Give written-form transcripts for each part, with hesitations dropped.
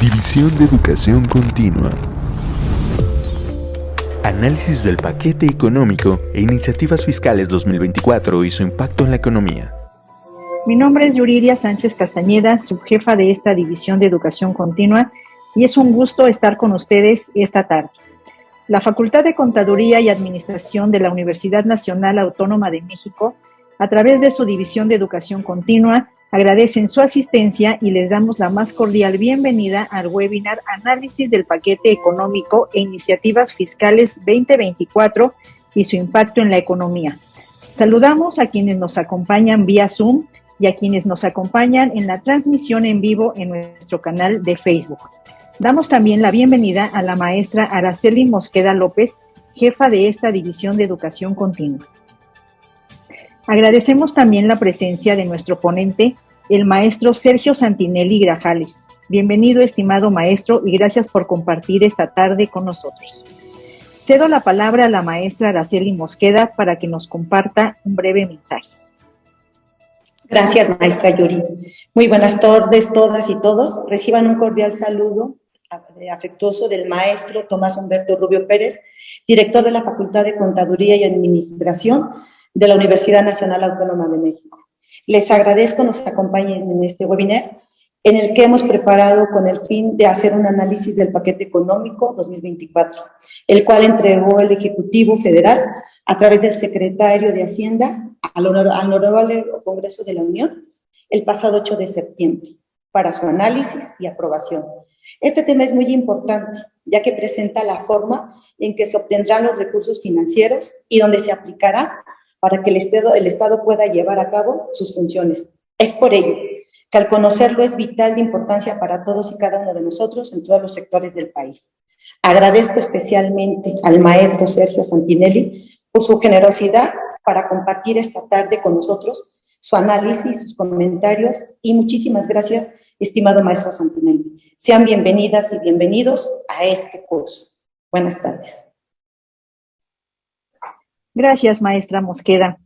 División de Educación Continua. Análisis del paquete económico e iniciativas fiscales 2024 y su impacto en la economía. Mi nombre es Yuridia Sánchez Castañeda, subjefa de esta División de Educación Continua, y es un gusto estar con ustedes esta tarde. La Facultad de Contaduría y Administración de la Universidad Nacional Autónoma de México, a través de su División de Educación Continua, agradecen su asistencia y les damos la más cordial bienvenida al webinar Análisis del Paquete Económico e Iniciativas Fiscales 2024 y su impacto en la economía. Saludamos a quienes nos acompañan vía Zoom y a quienes nos acompañan en la transmisión en vivo en nuestro canal de Facebook. Damos también la bienvenida a la maestra Araceli Mosqueda López, jefa de esta División de Educación Continua. Agradecemos también la presencia de nuestro ponente, el maestro Sergio Santinelli Grajales. Bienvenido, estimado maestro, y gracias por compartir esta tarde con nosotros. Cedo la palabra a la maestra Araceli Mosqueda para que nos comparta un breve mensaje. Gracias, maestra Yuri. Muy buenas tardes, todas y todos. Reciban un cordial saludo afectuoso del maestro Tomás Humberto Rubio Pérez, director de la Facultad de Contaduría y Administración de la Universidad Nacional Autónoma de México. Les agradezco nos acompañen en este webinar, en el que hemos preparado con el fin de hacer un análisis del paquete económico 2024, el cual entregó el Ejecutivo Federal a través del Secretario de Hacienda al Honorable Congreso de la Unión el pasado 8 de septiembre, para su análisis y aprobación. Este tema es muy importante, ya que presenta la forma en que se obtendrán los recursos financieros y donde se aplicará para que el Estado pueda llevar a cabo sus funciones. Es por ello que al conocerlo es vital de importancia para todos y cada uno de nosotros en todos los sectores del país. Agradezco especialmente al maestro Sergio Santinelli por su generosidad para compartir esta tarde con nosotros su análisis, sus comentarios, y muchísimas gracias, estimado maestro Santinelli. Sean bienvenidas y bienvenidos a este curso. Buenas tardes. Gracias, maestra Mosqueda.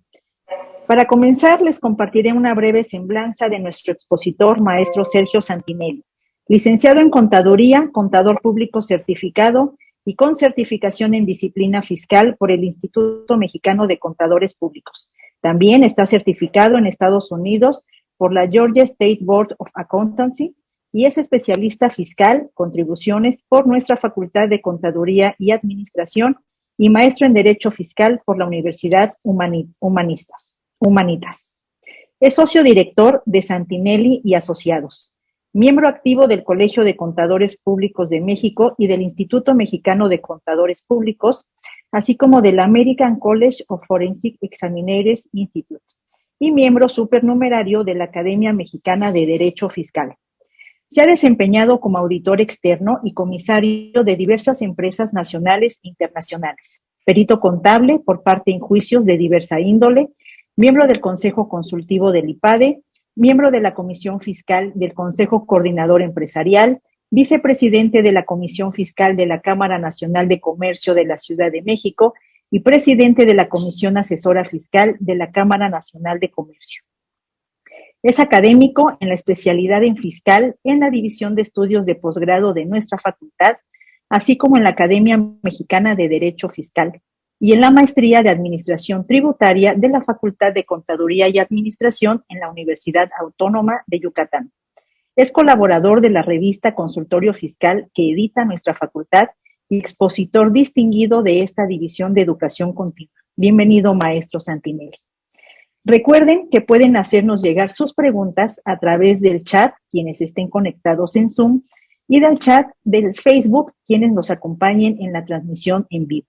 Para comenzar, les compartiré una breve semblanza de nuestro expositor, maestro Sergio Santinelli, licenciado en Contaduría, contador público certificado y con certificación en disciplina fiscal por el Instituto Mexicano de Contadores Públicos. También está certificado en Estados Unidos por la Georgia State Board of Accountancy y es especialista fiscal, contribuciones por nuestra Facultad de Contaduría y Administración y maestro en Derecho Fiscal por la Universidad Humanitas. Es socio director de Santinelli y Asociados, miembro activo del Colegio de Contadores Públicos de México y del Instituto Mexicano de Contadores Públicos, así como del American College of Forensic Examiners Institute, y miembro supernumerario de la Academia Mexicana de Derecho Fiscal. Se ha desempeñado como auditor externo y comisario de diversas empresas nacionales e internacionales, perito contable por parte en juicios de diversa índole, miembro del Consejo Consultivo del IPADE, miembro de la Comisión Fiscal del Consejo Coordinador Empresarial, vicepresidente de la Comisión Fiscal de la Cámara Nacional de Comercio de la Ciudad de México y presidente de la Comisión Asesora Fiscal de la Cámara Nacional de Comercio. Es académico en la especialidad en fiscal en la División de Estudios de Posgrado de nuestra facultad, así como en la Academia Mexicana de Derecho Fiscal y en la Maestría de Administración Tributaria de la Facultad de Contaduría y Administración en la Universidad Autónoma de Yucatán. Es colaborador de la revista Consultorio Fiscal que edita nuestra facultad y expositor distinguido de esta División de Educación Continua. Bienvenido, maestro Santinelli. Recuerden que pueden hacernos llegar sus preguntas a través del chat, quienes estén conectados en Zoom, y del chat del Facebook, quienes nos acompañen en la transmisión en vivo.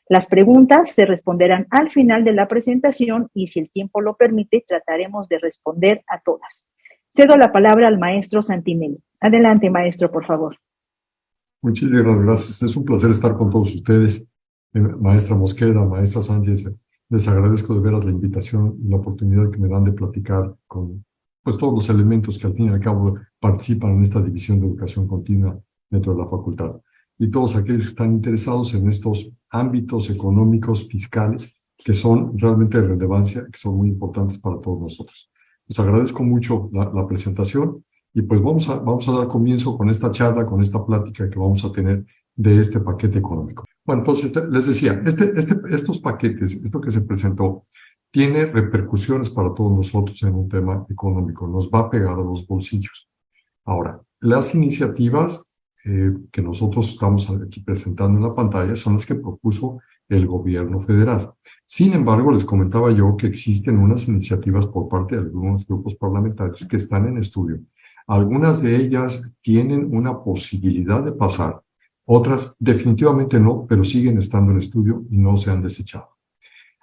Las preguntas se responderán al final de la presentación y, si el tiempo lo permite, trataremos de responder a todas. Cedo la palabra al maestro Santinelli. Adelante, maestro, por favor. Muchísimas gracias. Es un placer estar con todos ustedes. Maestra Mosqueda, maestra Sánchez, les agradezco de veras la invitación y la oportunidad que me dan de platicar con todos los elementos que al fin y al cabo participan en esta división de educación continua dentro de la facultad. Y todos aquellos que están interesados en estos ámbitos económicos, fiscales, que son realmente de relevancia, que son muy importantes para todos nosotros. Les agradezco mucho la presentación Y pues vamos a dar comienzo con esta charla, con esta plática que vamos a tener de este paquete económico. Bueno, entonces les decía, estos paquetes, esto que se presentó, tiene repercusiones para todos nosotros en un tema económico, nos va a pegar a los bolsillos. Ahora, las iniciativas que nosotros estamos aquí presentando en la pantalla son las que propuso el gobierno federal. Sin embargo, les comentaba yo que existen unas iniciativas por parte de algunos grupos parlamentarios que están en estudio. Algunas de ellas tienen una posibilidad de pasar, otras definitivamente no, pero siguen estando en estudio y no se han desechado.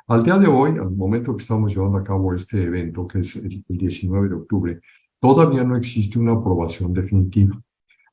Al día de hoy, al momento que estamos llevando a cabo este evento, que es el 19 de octubre, todavía no existe una aprobación definitiva.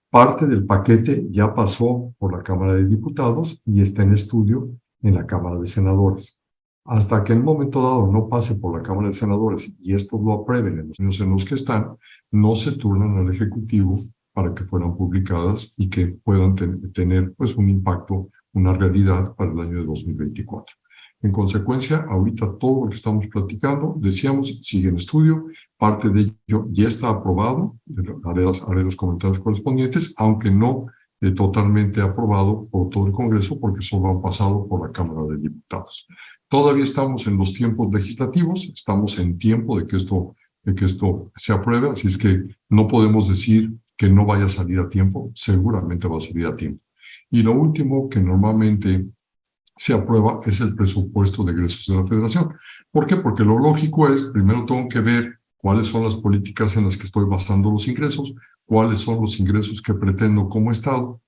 Parte del paquete ya pasó por la Cámara de Diputados y está en estudio en la Cámara de Senadores. Hasta que en un momento dado no pase por la Cámara de Senadores y estos lo aprueben en los años en los que están, no se turnan al Ejecutivo para que fueran publicadas y que puedan tener pues un impacto, una realidad para el año de 2024. En consecuencia, ahorita todo lo que estamos platicando, decíamos, sigue en estudio, parte de ello ya está aprobado, haré los comentarios correspondientes, aunque no totalmente aprobado por todo el Congreso, porque solo han pasado por la Cámara de Diputados. Todavía estamos en los tiempos legislativos, estamos en tiempo de que esto se apruebe, así es que no podemos decir que no vaya a salir a tiempo, seguramente va a salir a tiempo. Y lo último que normalmente se aprueba es el presupuesto de egresos de la Federación. ¿Por qué? Porque lo lógico es, primero tengo que ver cuáles son las políticas en las que estoy basando los ingresos, cuáles son los ingresos que pretendo como Estado,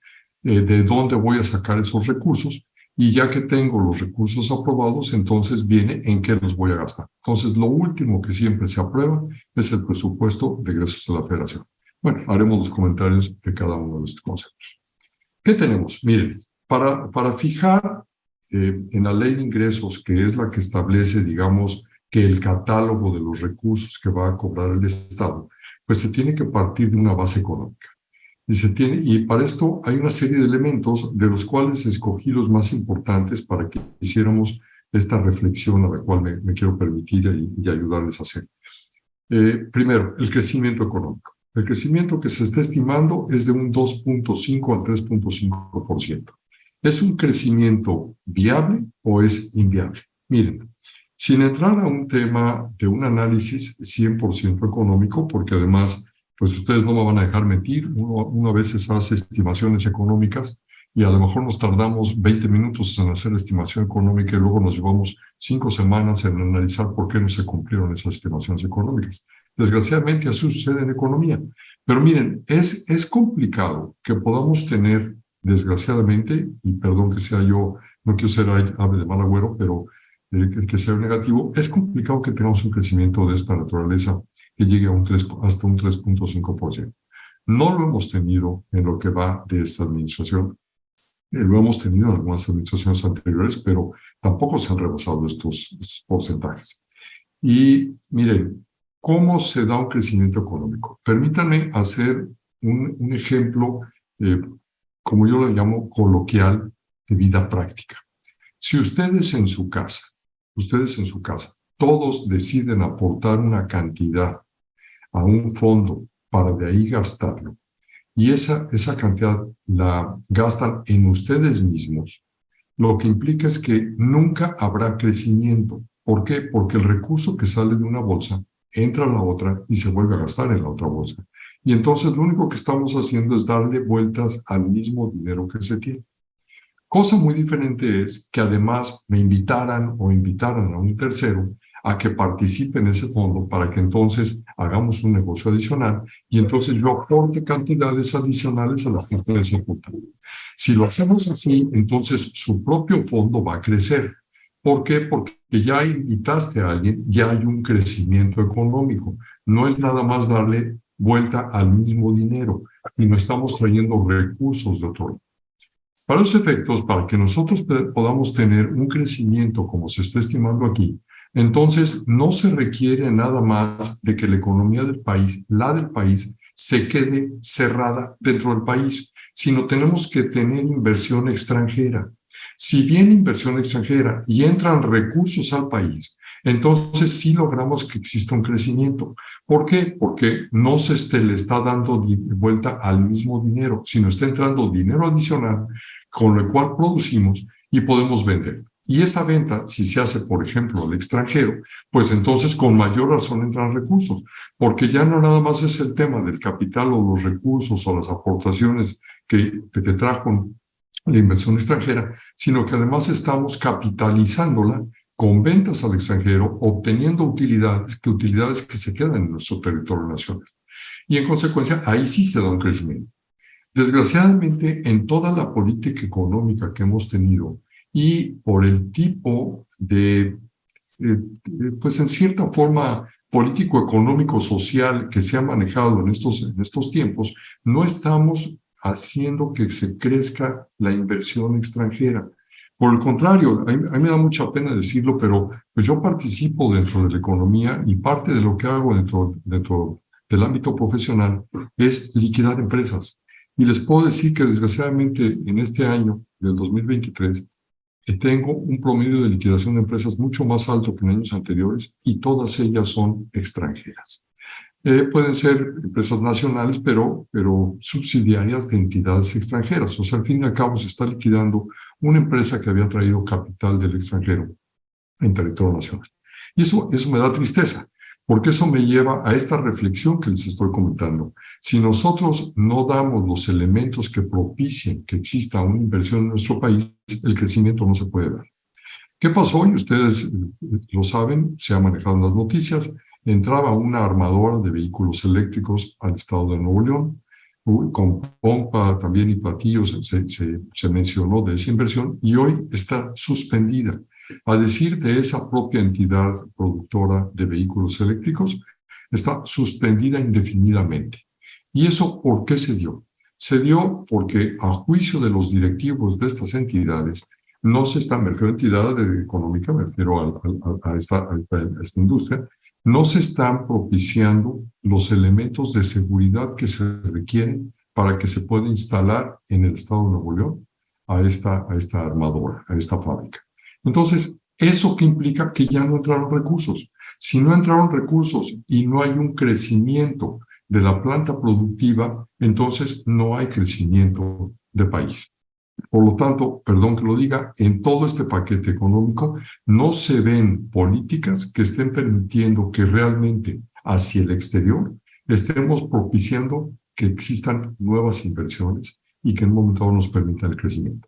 de dónde voy a sacar esos recursos, y ya que tengo los recursos aprobados, entonces viene en qué los voy a gastar. Entonces, lo último que siempre se aprueba es el presupuesto de egresos de la Federación. Bueno, haremos los comentarios de cada uno de estos conceptos. ¿Qué tenemos? Miren, para fijar en la ley de ingresos, que es la que establece, digamos, que el catálogo de los recursos que va a cobrar el Estado, pues se tiene que partir de una base económica. Y para esto hay una serie de elementos de los cuales escogí los más importantes para que hiciéramos esta reflexión a la cual me quiero permitir y ayudarles a hacer. Primero, el crecimiento económico. El crecimiento que se está estimando es de un 2.5 al 3.5%. ¿Es un crecimiento viable o es inviable? Miren, sin entrar a un tema de un análisis 100% económico, porque además, pues ustedes no me van a dejar mentir, uno a veces hace estimaciones económicas y a lo mejor nos tardamos 20 minutos en hacer la estimación económica y luego nos llevamos 5 semanas en analizar por qué no se cumplieron esas estimaciones económicas. Desgraciadamente así sucede en economía. Pero miren, es complicado que podamos tener, desgraciadamente, y perdón que sea yo, no quiero ser ave de mal agüero, pero que sea negativo, es complicado que tengamos un crecimiento de esta naturaleza que llegue a hasta un 3.5%. No lo hemos tenido en lo que va de esta administración. Lo hemos tenido en algunas administraciones anteriores, pero tampoco se han rebasado estos porcentajes. Y miren, ¿cómo se da un crecimiento económico? Permítanme hacer un ejemplo, como yo lo llamo, coloquial, de vida práctica. Si ustedes en su casa, todos deciden aportar una cantidad a un fondo para de ahí gastarlo, y esa cantidad la gastan en ustedes mismos, lo que implica es que nunca habrá crecimiento. ¿Por qué? Porque el recurso que sale de una bolsa entra a la otra y se vuelve a gastar en la otra bolsa. Y entonces lo único que estamos haciendo es darle vueltas al mismo dinero que se tiene. Cosa muy diferente es que además me invitaran a un tercero a que participe en ese fondo para que entonces hagamos un negocio adicional y entonces yo aporte cantidades adicionales a las que ustedes aportan. Si lo hacemos así, entonces su propio fondo va a crecer. ¿Por qué? Porque ya invitaste a alguien, ya hay un crecimiento económico. No es nada más darle vuelta al mismo dinero, sino estamos trayendo recursos de otro lado. Para los efectos, para que nosotros podamos tener un crecimiento como se está estimando aquí, entonces no se requiere nada más de que la economía del país, se quede cerrada dentro del país, sino tenemos que tener inversión extranjera. Si viene inversión extranjera y entran recursos al país, Entonces sí logramos que exista un crecimiento. ¿Por qué? Porque no se le está dando vuelta al mismo dinero, sino está entrando dinero adicional con el cual producimos y podemos vender. Y esa venta, si se hace, por ejemplo, al extranjero, pues entonces con mayor razón entran recursos, porque ya no nada más es el tema del capital o los recursos o las aportaciones que trajo la inversión extranjera, sino que además estamos capitalizándola con ventas al extranjero, obteniendo utilidades que se quedan en nuestro territorio nacional. Y en consecuencia, ahí sí se da un crecimiento. Desgraciadamente, en toda la política económica que hemos tenido y por el tipo de, pues en cierta forma, político, económico, social que se ha manejado en estos tiempos, no estamos haciendo que se crezca la inversión extranjera. Por el contrario, a mí me da mucha pena decirlo, pero pues yo participo dentro de la economía y parte de lo que hago dentro del ámbito profesional es liquidar empresas. Y les puedo decir que desgraciadamente en este año del 2023 tengo un promedio de liquidación de empresas mucho más alto que en años anteriores y todas ellas son extranjeras. Pueden ser empresas nacionales, pero subsidiarias de entidades extranjeras. O sea, al fin y al cabo se está liquidando una empresa que había traído capital del extranjero en territorio nacional. Y eso me da tristeza, porque eso me lleva a esta reflexión que les estoy comentando. Si nosotros no damos los elementos que propicien que exista una inversión en nuestro país, el crecimiento no se puede dar. ¿Qué pasó? Y ustedes lo saben, se ha manejado en las noticias. Entraba una armadora de vehículos eléctricos al estado de Nuevo León, con pompa también y platillos se mencionó de esa inversión y hoy está suspendida. A decir de esa propia entidad productora de vehículos eléctricos, está suspendida indefinidamente. ¿Y eso por qué se dio? Se dio porque a juicio de los directivos de estas entidades, no se está, me refiero a entidad económica, me refiero a esta industria, no se están propiciando los elementos de seguridad que se requieren para que se pueda instalar en el estado de Nuevo León a esta armadora, a esta fábrica. Entonces, ¿eso qué implica? Que ya no entraron recursos. Si no entraron recursos y no hay un crecimiento de la planta productiva, entonces no hay crecimiento de país. Por lo tanto, perdón que lo diga, en todo este paquete económico no se ven políticas que estén permitiendo que realmente hacia el exterior estemos propiciando que existan nuevas inversiones y que en un momento dado nos permitan el crecimiento.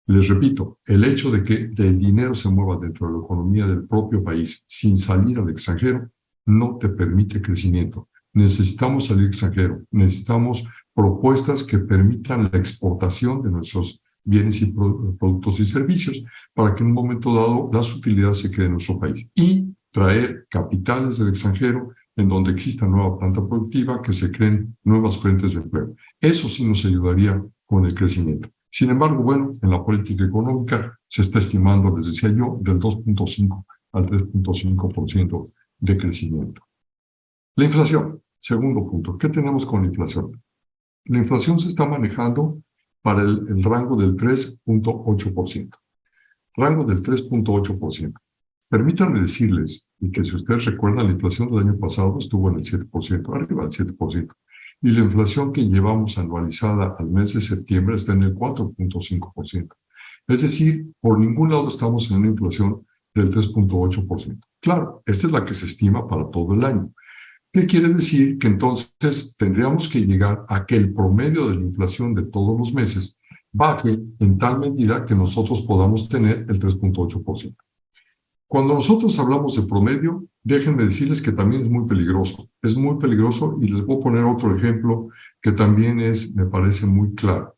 Les repito, el hecho de que el dinero se mueva dentro de la economía del propio país sin salir al extranjero no te permite crecimiento. Necesitamos salir al extranjero, necesitamos propuestas que permitan la exportación de nuestros bienes y productos y servicios para que en un momento dado las utilidades se queden en nuestro país y traer capitales del extranjero en donde exista nueva planta productiva, que se creen nuevas fuentes de empleo. Eso sí nos ayudaría con el crecimiento. Sin embargo, bueno, en la política económica se está estimando, les decía yo, del 2.5 al 3.5% de crecimiento. La inflación, segundo punto. ¿Qué tenemos con la inflación? La inflación se está manejando para el rango del 3.8%. Rango del 3.8%. Permítanme decirles, y que si ustedes recuerdan, la inflación del año pasado estuvo en el 7%, arriba del 7%. Y la inflación que llevamos anualizada al mes de septiembre está en el 4.5%. Es decir, por ningún lado estamos en una inflación del 3.8%. Claro, esta es la que se estima para todo el año. ¿Qué quiere decir? Que entonces tendríamos que llegar a que el promedio de la inflación de todos los meses baje en tal medida que nosotros podamos tener el 3.8%. Cuando nosotros hablamos de promedio, déjenme decirles que también es muy peligroso. Es muy peligroso y les voy a poner otro ejemplo que también me parece muy claro.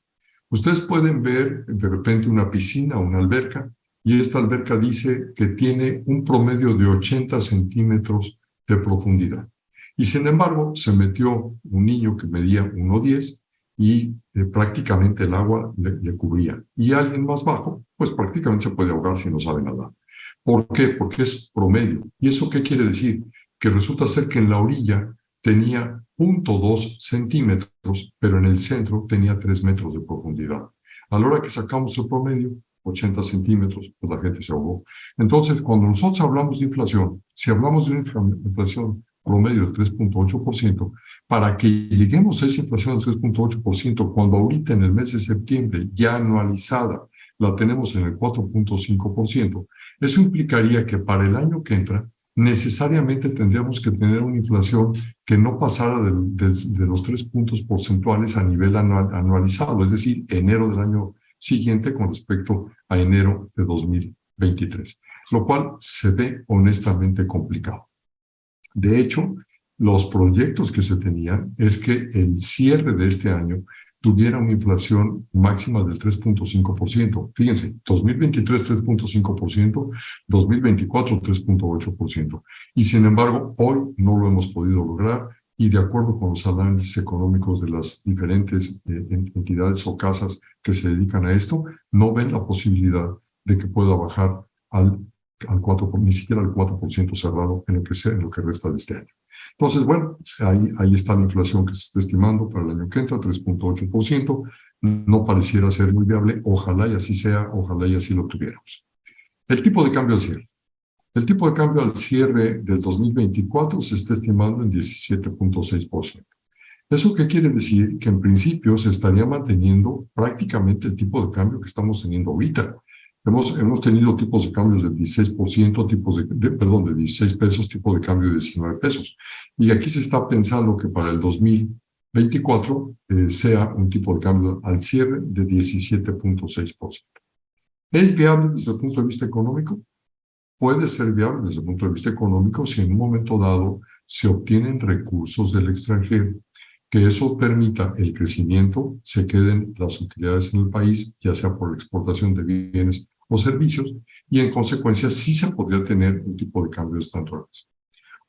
Ustedes pueden ver de repente una piscina o una alberca y esta alberca dice que tiene un promedio de 80 centímetros de profundidad. Y sin embargo, se metió un niño que medía 1,10 y prácticamente el agua le cubría. Y alguien más bajo, pues prácticamente se puede ahogar si no sabe nadar. ¿Por qué? Porque es promedio. ¿Y eso qué quiere decir? Que resulta ser que en la orilla tenía 0.2 centímetros, pero en el centro tenía 3 metros de profundidad. A la hora que sacamos el promedio, 80 centímetros, pues la gente se ahogó. Entonces, cuando nosotros hablamos de inflación, si hablamos de una inflación promedio del 3.8%, para que lleguemos a esa inflación del 3.8%, cuando ahorita en el mes de septiembre, ya anualizada, la tenemos en el 4.5%, eso implicaría que para el año que entra, necesariamente tendríamos que tener una inflación que no pasara de los 3 puntos porcentuales a nivel anualizado, es decir, enero del año siguiente con respecto a enero de 2023, lo cual se ve honestamente complicado. De hecho, los proyectos que se tenían es que el cierre de este año tuviera una inflación máxima del 3.5%. Fíjense, 2023 3.5%, 2024 3.8%. Y sin embargo, hoy no lo hemos podido lograr y de acuerdo con los análisis económicos de las diferentes entidades o casas que se dedican a esto, no ven la posibilidad de que pueda bajar al 4%, ni siquiera al 4% cerrado en lo que resta de este año. Entonces, bueno, ahí está la inflación que se está estimando para el año que entra, 3.8%. No pareciera ser muy viable. Ojalá y así sea, ojalá y así lo tuviéramos. El tipo de cambio al cierre. El tipo de cambio al cierre del 2024 se está estimando en 17.6%. ¿Eso qué quiere decir? Que en principio se estaría manteniendo prácticamente el tipo de cambio que estamos teniendo ahorita. Hemos tenido tipos de cambios del 16%, de 16 pesos, tipo de cambio de 19 pesos. Y aquí se está pensando que para el 2024 sea un tipo de cambio al cierre de 17.6%. ¿Es viable desde el punto de vista económico? Puede ser viable desde el punto de vista económico si en un momento dado se obtienen recursos del extranjero, que eso permita el crecimiento, se queden las utilidades en el país, ya sea por la exportación de bienes o servicios, y en consecuencia sí se podría tener un tipo de cambio estandartes.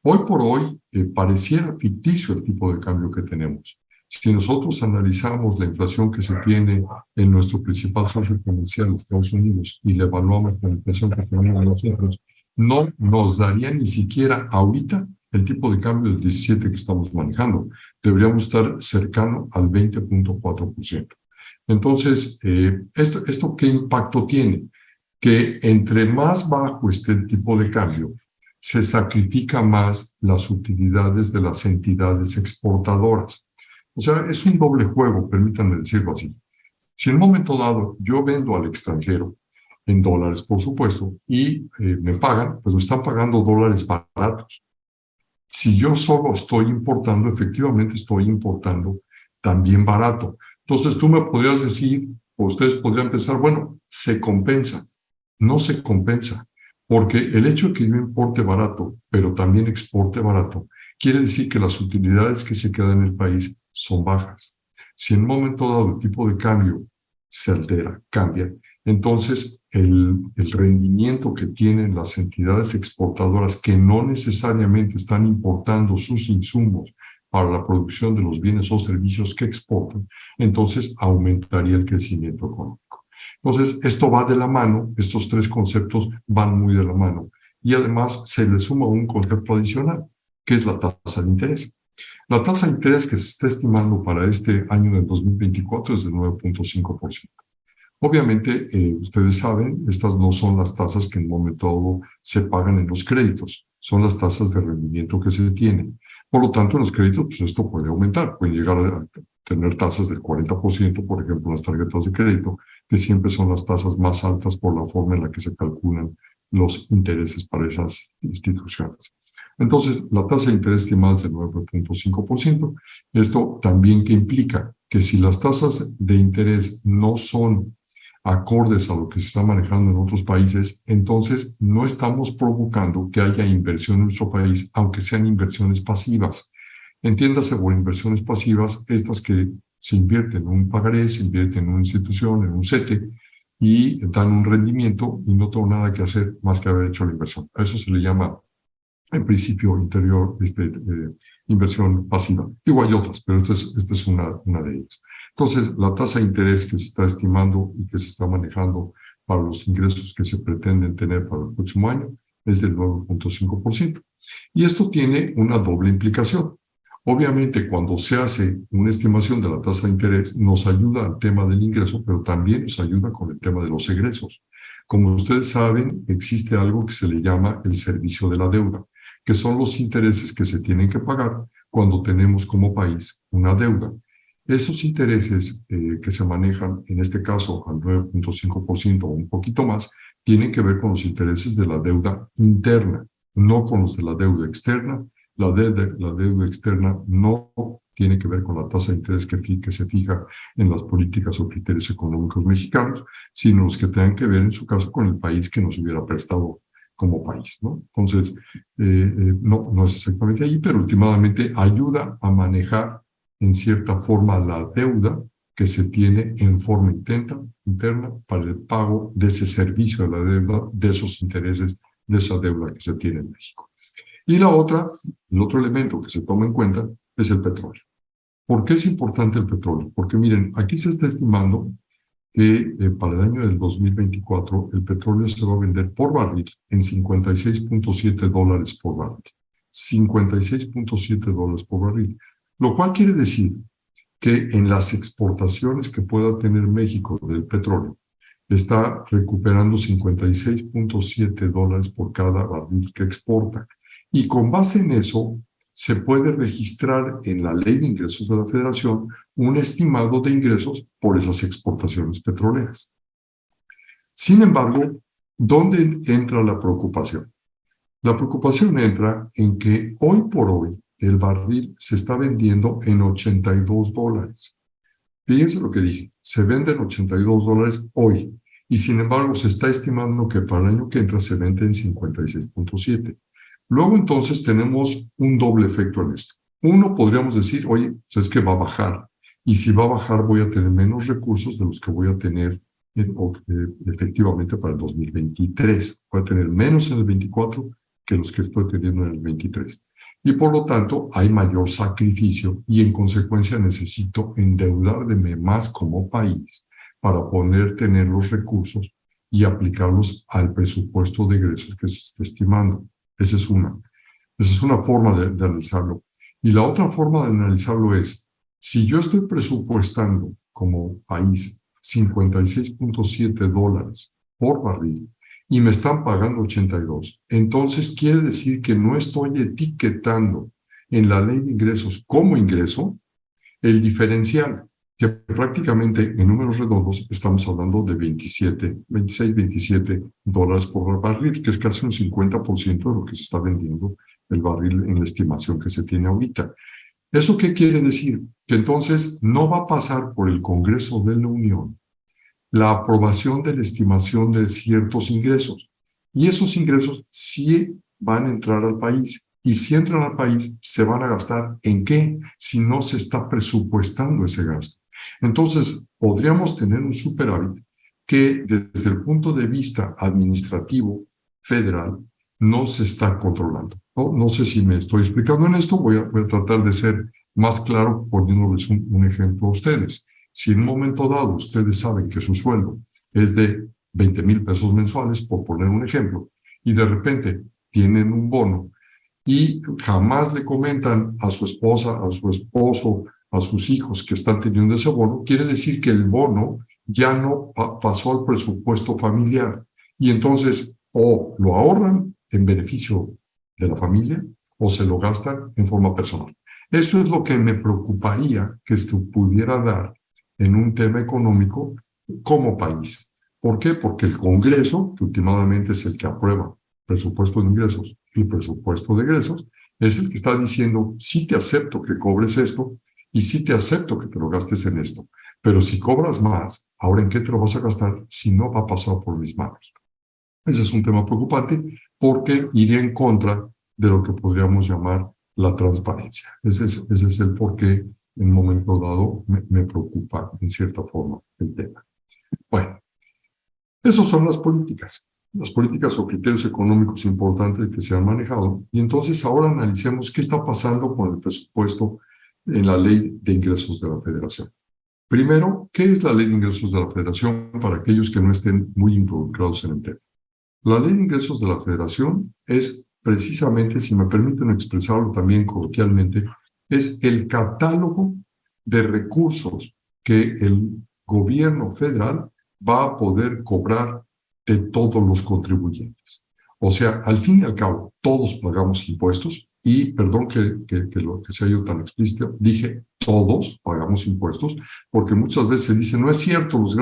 Hoy por hoy pareciera ficticio el tipo de cambio que tenemos. Si nosotros analizamos la inflación que se tiene en nuestro principal socio comercial, Estados Unidos, y la evaluamos con la inflación que tenemos nosotros, no nos daría ni siquiera ahorita el tipo de cambio del 17 que estamos manejando. Deberíamos estar cercano al 20.4%. Entonces, ¿esto qué impacto tiene? Que entre más bajo esté el tipo de cambio, se sacrifica más las utilidades de las entidades exportadoras. O sea, es un doble juego, permítanme decirlo así. Si en un momento dado yo vendo al extranjero, en dólares, por supuesto, y me pagan, pues me están pagando dólares baratos. Si yo solo estoy importando, efectivamente estoy importando también barato. Entonces tú me podrías decir, o ustedes podrían pensar, bueno, se compensa. No se compensa, porque el hecho de que yo importe barato, pero también exporte barato, quiere decir que las utilidades que se quedan en el país son bajas. Si en un momento dado el tipo de cambio se altera, cambia, entonces el rendimiento que tienen las entidades exportadoras que no necesariamente están importando sus insumos para la producción de los bienes o servicios que exportan, entonces aumentaría el crecimiento económico. Entonces, esto va de la mano, estos tres conceptos van muy de la mano. Y además se le suma un concepto adicional, que es la tasa de interés. La tasa de interés que se está estimando para este año del 2024 es de 9.5%. Obviamente, ustedes saben, estas no son las tasas que en un momento dado se pagan en los créditos, son las tasas de rendimiento que se tienen. Por lo tanto, en los créditos, pues esto puede aumentar, pueden llegar a tener tasas del 40%, por ejemplo, en las tarjetas de crédito, que siempre son las tasas más altas por la forma en la que se calculan los intereses para esas instituciones. Entonces, la tasa de interés estimada es del 9.5%. Esto también que implica que si las tasas de interés no son acordes a lo que se está manejando en otros países, entonces no estamos provocando que haya inversión en nuestro país, aunque sean inversiones pasivas. Entiéndase por inversiones pasivas, estas que se invierten en un pagaré, se invierten en una institución, en un CETE, y dan un rendimiento y no tengo nada que hacer más que haber hecho la inversión. A eso se le llama, en principio interior, inversión pasiva. Digo, hay otras, pero esta es una de ellas. Entonces, la tasa de interés que se está estimando y que se está manejando para los ingresos que se pretenden tener para el próximo año es del 9.5%. Y esto tiene una doble implicación. Obviamente, cuando se hace una estimación de la tasa de interés, nos ayuda al tema del ingreso, pero también nos ayuda con el tema de los egresos. Como ustedes saben, existe algo que se le llama el servicio de la deuda, que son los intereses que se tienen que pagar cuando tenemos como país una deuda. Esos intereses que se manejan, en este caso al 9.5% o un poquito más, tienen que ver con los intereses de la deuda interna, no con los de la deuda externa. La deuda externa no tiene que ver con la tasa de interés que se fija en las políticas o criterios económicos mexicanos, sino los que tengan que ver, en su caso, con el país que nos hubiera prestado como país, ¿no? Entonces, no es exactamente ahí, pero últimamente ayuda a manejar en cierta forma la deuda que se tiene en forma interna para el pago de ese servicio de la deuda, de esos intereses, de esa deuda que se tiene en México. Y el otro elemento que se toma en cuenta es el petróleo. ¿Por qué es importante el petróleo? Porque miren, aquí se está estimando que para el año del 2024 el petróleo se va a vender por barril en $56.7 por barril. $56.7 por barril. Lo cual quiere decir que en las exportaciones que pueda tener México del petróleo, está recuperando $56.7 por cada barril que exporta. Y con base en eso, se puede registrar en la Ley de Ingresos de la Federación un estimado de ingresos por esas exportaciones petroleras. Sin embargo, ¿dónde entra la preocupación? La preocupación entra en que hoy por hoy el barril se está vendiendo en $82. Fíjense lo que dije, se vende en $82 hoy, y sin embargo se está estimando que para el año que entra se vende en 56.7. Luego entonces tenemos un doble efecto en esto. Uno, podríamos decir, oye, pues es que va a bajar, y si va a bajar voy a tener menos recursos de los que voy a tener efectivamente para el 2023. Voy a tener menos en el 24 que los que estoy teniendo en el 23. Y por lo tanto hay mayor sacrificio y en consecuencia necesito endeudarme más como país para poder tener los recursos y aplicarlos al presupuesto de egresos que se está estimando. Esa es una forma de analizarlo. Y la otra forma de analizarlo es, si yo estoy presupuestando como país $56.7 por barril, y me están pagando 82. Entonces quiere decir que no estoy etiquetando en la ley de ingresos como ingreso el diferencial, que prácticamente en números redondos estamos hablando de $27 por barril, que es casi un 50% de lo que se está vendiendo el barril en la estimación que se tiene ahorita. ¿Eso qué quiere decir? Que entonces no va a pasar por el Congreso de la Unión la aprobación de la estimación de ciertos ingresos. Y esos ingresos sí van a entrar al país. Y si entran al país, ¿se van a gastar en qué? Si no se está presupuestando ese gasto. Entonces, podríamos tener un superávit que desde el punto de vista administrativo federal no se está controlando. No sé si me estoy explicando en esto. Voy a tratar de ser más claro poniéndoles un ejemplo a ustedes. Si en un momento dado ustedes saben que su sueldo es de 20,000 pesos mensuales, por poner un ejemplo, y de repente tienen un bono y jamás le comentan a su esposa, a su esposo, a sus hijos que están teniendo ese bono, quiere decir que el bono ya no pasó al presupuesto familiar. Y entonces o lo ahorran en beneficio de la familia o se lo gastan en forma personal. Eso es lo que me preocuparía que esto pudiera dar en un tema económico como país. ¿Por qué? Porque el Congreso, que últimamente es el que aprueba presupuesto de ingresos y presupuesto de egresos, es el que está diciendo, sí te acepto que cobres esto y sí te acepto que te lo gastes en esto. Pero si cobras más, ¿ahora en qué te lo vas a gastar si no va a pasar por mis manos? Ese es un tema preocupante porque iría en contra de lo que podríamos llamar la transparencia. Ese es el porqué en un momento dado me preocupa en cierta forma el tema. Bueno, esas son las políticas o criterios económicos importantes que se han manejado. Y entonces ahora analicemos qué está pasando con el presupuesto en la Ley de Ingresos de la Federación. Primero, ¿qué es la Ley de Ingresos de la Federación para aquellos que no estén muy involucrados en el tema? La Ley de Ingresos de la Federación es precisamente, si me permiten expresarlo también coloquialmente, es el catálogo de recursos que el gobierno federal va a poder cobrar de todos los contribuyentes. O sea, al fin y al cabo, todos pagamos impuestos y, perdón que sea yo tan explícito, dije todos pagamos impuestos, porque muchas veces se dice, no es cierto, los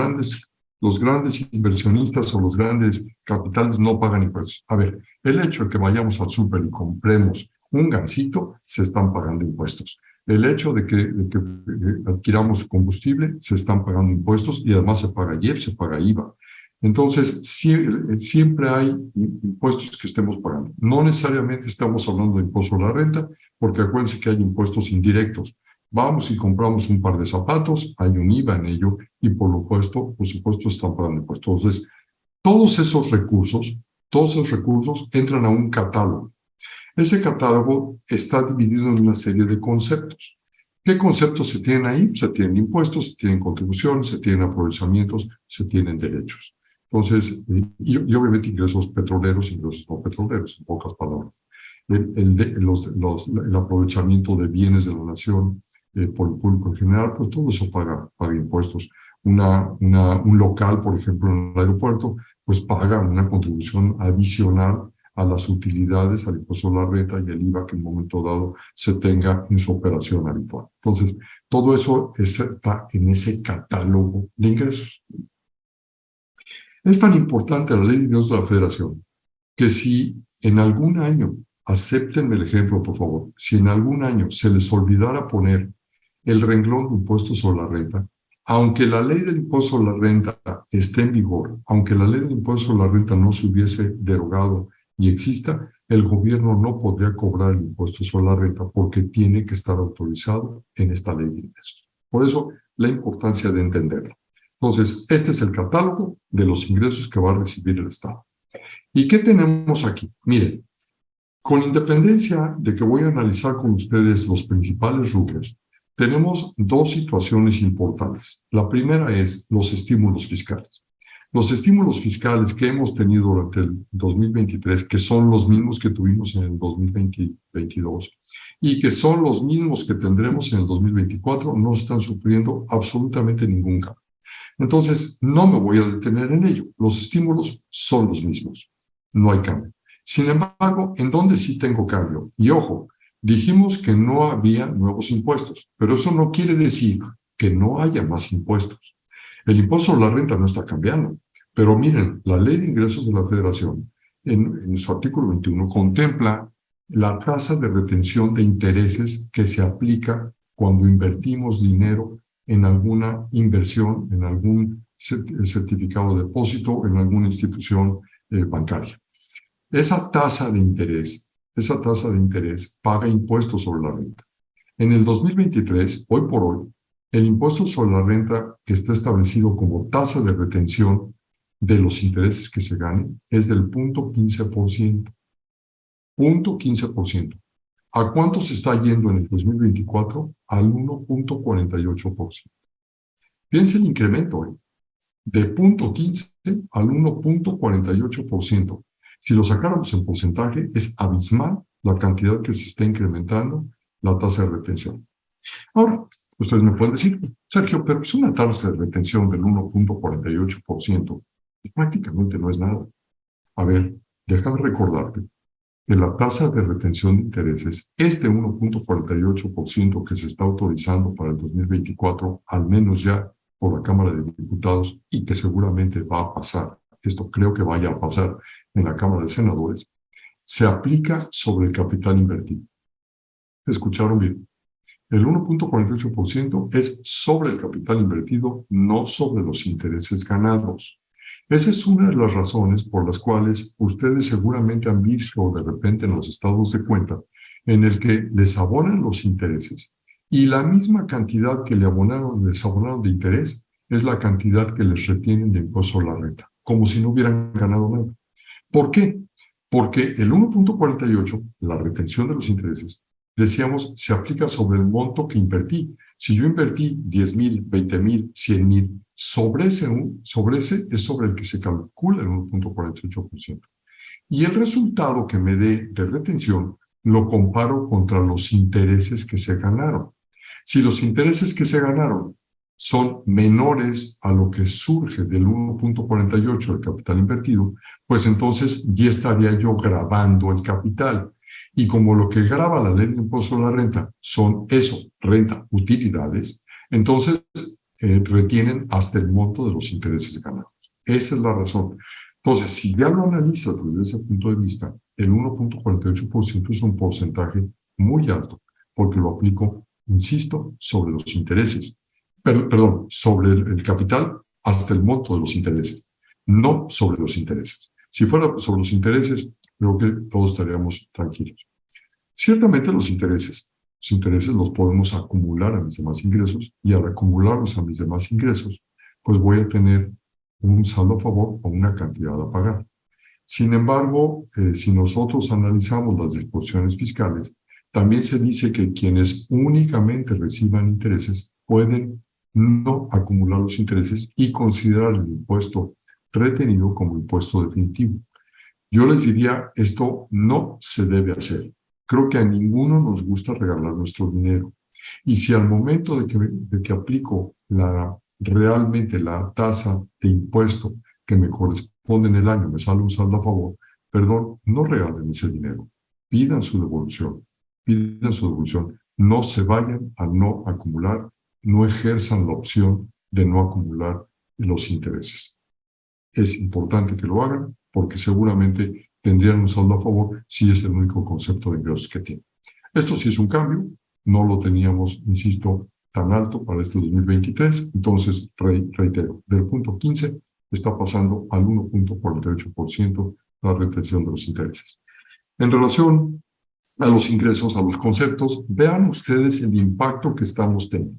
grandes inversionistas o los grandes capitales no pagan impuestos. A ver, el hecho de que vayamos al súper y compremos un gansito, se están pagando impuestos. El hecho de que adquiramos combustible, se están pagando impuestos y además se paga IEPS, se paga IVA. Entonces, siempre hay impuestos que estemos pagando. No necesariamente estamos hablando de impuesto a la renta, porque acuérdense que hay impuestos indirectos. Vamos y compramos un par de zapatos, hay un IVA en ello, y por supuesto, están pagando impuestos. Entonces, todos esos recursos entran a un catálogo. Ese catálogo está dividido en una serie de conceptos. ¿Qué conceptos se tienen ahí? Se tienen impuestos, se tienen contribuciones, se tienen aprovechamientos, se tienen derechos. Entonces, y obviamente ingresos petroleros, ingresos no petroleros, en pocas palabras. El aprovechamiento de bienes de la nación por el público en general, pues todo eso paga impuestos. Un local, por ejemplo, en el aeropuerto, pues paga una contribución adicional a las utilidades, al impuesto a la renta y el IVA que en un momento dado se tenga en su operación habitual. Entonces, todo eso está en ese catálogo de ingresos. Es tan importante la ley de ingresos de la Federación que si en algún año, acéptenme el ejemplo, por favor, si en algún año se les olvidara poner el renglón de impuestos sobre la renta, aunque la ley del impuesto sobre la renta esté en vigor, aunque la ley del impuesto sobre la renta no se hubiese derogado y exista, el gobierno no podría cobrar el impuesto sobre la renta porque tiene que estar autorizado en esta ley de ingresos. Por eso, la importancia de entenderlo. Entonces, este es el catálogo de los ingresos que va a recibir el Estado. ¿Y qué tenemos aquí? Miren, con independencia de que voy a analizar con ustedes los principales rubros, tenemos dos situaciones importantes. La primera es los estímulos fiscales. Los estímulos fiscales que hemos tenido durante el 2023, que son los mismos que tuvimos en el 2022 y que son los mismos que tendremos en el 2024, no están sufriendo absolutamente ningún cambio. Entonces, no me voy a detener en ello. Los estímulos son los mismos. No hay cambio. Sin embargo, ¿en dónde sí tengo cambio? Y ojo, dijimos que no había nuevos impuestos, pero eso no quiere decir que no haya más impuestos. El impuesto a la renta no está cambiando, pero miren, la Ley de Ingresos de la Federación, en su artículo 21, contempla la tasa de retención de intereses que se aplica cuando invertimos dinero en alguna inversión, en algún certificado de depósito, en alguna institución bancaria. Esa tasa de interés paga impuestos sobre la renta. En el 2023, hoy por hoy, el impuesto sobre la renta que está establecido como tasa de retención de los intereses que se ganen es del 0.15%. 0.15%. ¿A cuánto se está yendo en el 2024? Al 1.48%. Piensa el incremento, de 0.15 al 1.48%. Si lo sacáramos en porcentaje, es abismal la cantidad que se está incrementando la tasa de retención. Ahora, ustedes me pueden decir, Sergio, pero es una tasa de retención del 1.48%. Y prácticamente no es nada. A ver, déjame recordarte que la tasa de retención de intereses, este 1.48% que se está autorizando para el 2024, al menos ya por la Cámara de Diputados, y que seguramente va a pasar, esto creo que vaya a pasar en la Cámara de Senadores, se aplica sobre el capital invertido. ¿Escucharon bien? El 1.48% es sobre el capital invertido, no sobre los intereses ganados. Esa es una de las razones por las cuales ustedes seguramente han visto de repente en los estados de cuenta en el que les abonan los intereses y la misma cantidad que les abonaron de interés es la cantidad que les retienen de impuesto a la renta, como si no hubieran ganado nada. ¿Por qué? Porque el 1.48, la retención de los intereses, decíamos, se aplica sobre el monto que invertí. Si yo invertí 10,000, 20,000, 100,000, sobre ese es sobre el que se calcula el 1.48%. Y el resultado que me dé de retención lo comparo contra los intereses que se ganaron. Si los intereses que se ganaron son menores a lo que surge del 1.48 del capital invertido, pues entonces ya estaría yo gravando el capital. Y como lo que grava la ley de impuesto a la renta son eso, renta, utilidades, entonces retienen hasta el monto de los intereses ganados. Esa es la razón. Entonces, si ya lo analizas desde ese punto de vista, el 1.48% es un porcentaje muy alto, porque lo aplico, insisto, sobre los intereses. Perdón, sobre el capital hasta el monto de los intereses, no sobre los intereses. Si fuera sobre los intereses, creo que todos estaríamos tranquilos. Ciertamente los intereses los podemos acumular a mis demás ingresos, y al acumularlos a mis demás ingresos, pues voy a tener un saldo a favor o una cantidad a pagar. Sin embargo, si nosotros analizamos las disposiciones fiscales, también se dice que quienes únicamente reciban intereses pueden no acumular los intereses y considerar el impuesto retenido como impuesto definitivo. Yo les diría, esto no se debe hacer. Creo que a ninguno nos gusta regalar nuestro dinero. Y si al momento de que aplico realmente la tasa de impuesto que me corresponde en el año, me sale un saldo a favor, perdón, no regalen ese dinero. Pidan su devolución. Pidan su devolución. No se vayan a no acumular, no ejerzan la opción de no acumular los intereses. Es importante que lo hagan porque seguramente tendrían un saldo a favor si es el único concepto de ingresos que tienen. Esto sí es un cambio, no lo teníamos, insisto, tan alto para este 2023, entonces reitero, del punto 15 está pasando al 1.48% la retención de los intereses. En relación a los ingresos, a los conceptos, vean ustedes el impacto que estamos teniendo.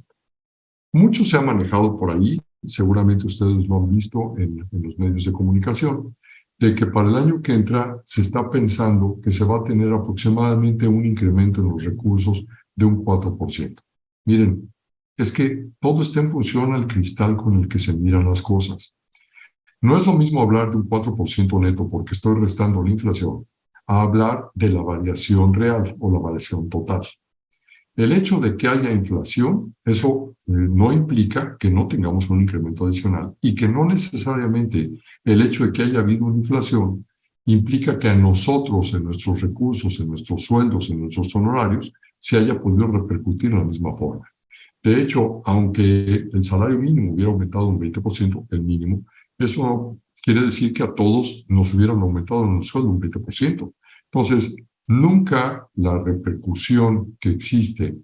Mucho se ha manejado por ahí, seguramente ustedes lo han visto en los medios de comunicación, de que para el año que entra se está pensando que se va a tener aproximadamente un incremento en los recursos de un 4%. Miren, es que todo está en función al cristal con el que se miran las cosas. No es lo mismo hablar de un 4% neto porque estoy restando la inflación, a hablar de la variación real o la variación total. El hecho de que haya inflación, eso no implica que no tengamos un incremento adicional, y que no necesariamente el hecho de que haya habido una inflación implica que a nosotros, en nuestros recursos, en nuestros sueldos, en nuestros honorarios, se haya podido repercutir de la misma forma. De hecho, aunque el salario mínimo hubiera aumentado un 20%, el mínimo, eso no quiere decir que a todos nos hubieran aumentado en el sueldo un 20%. Entonces, nunca la repercusión que existe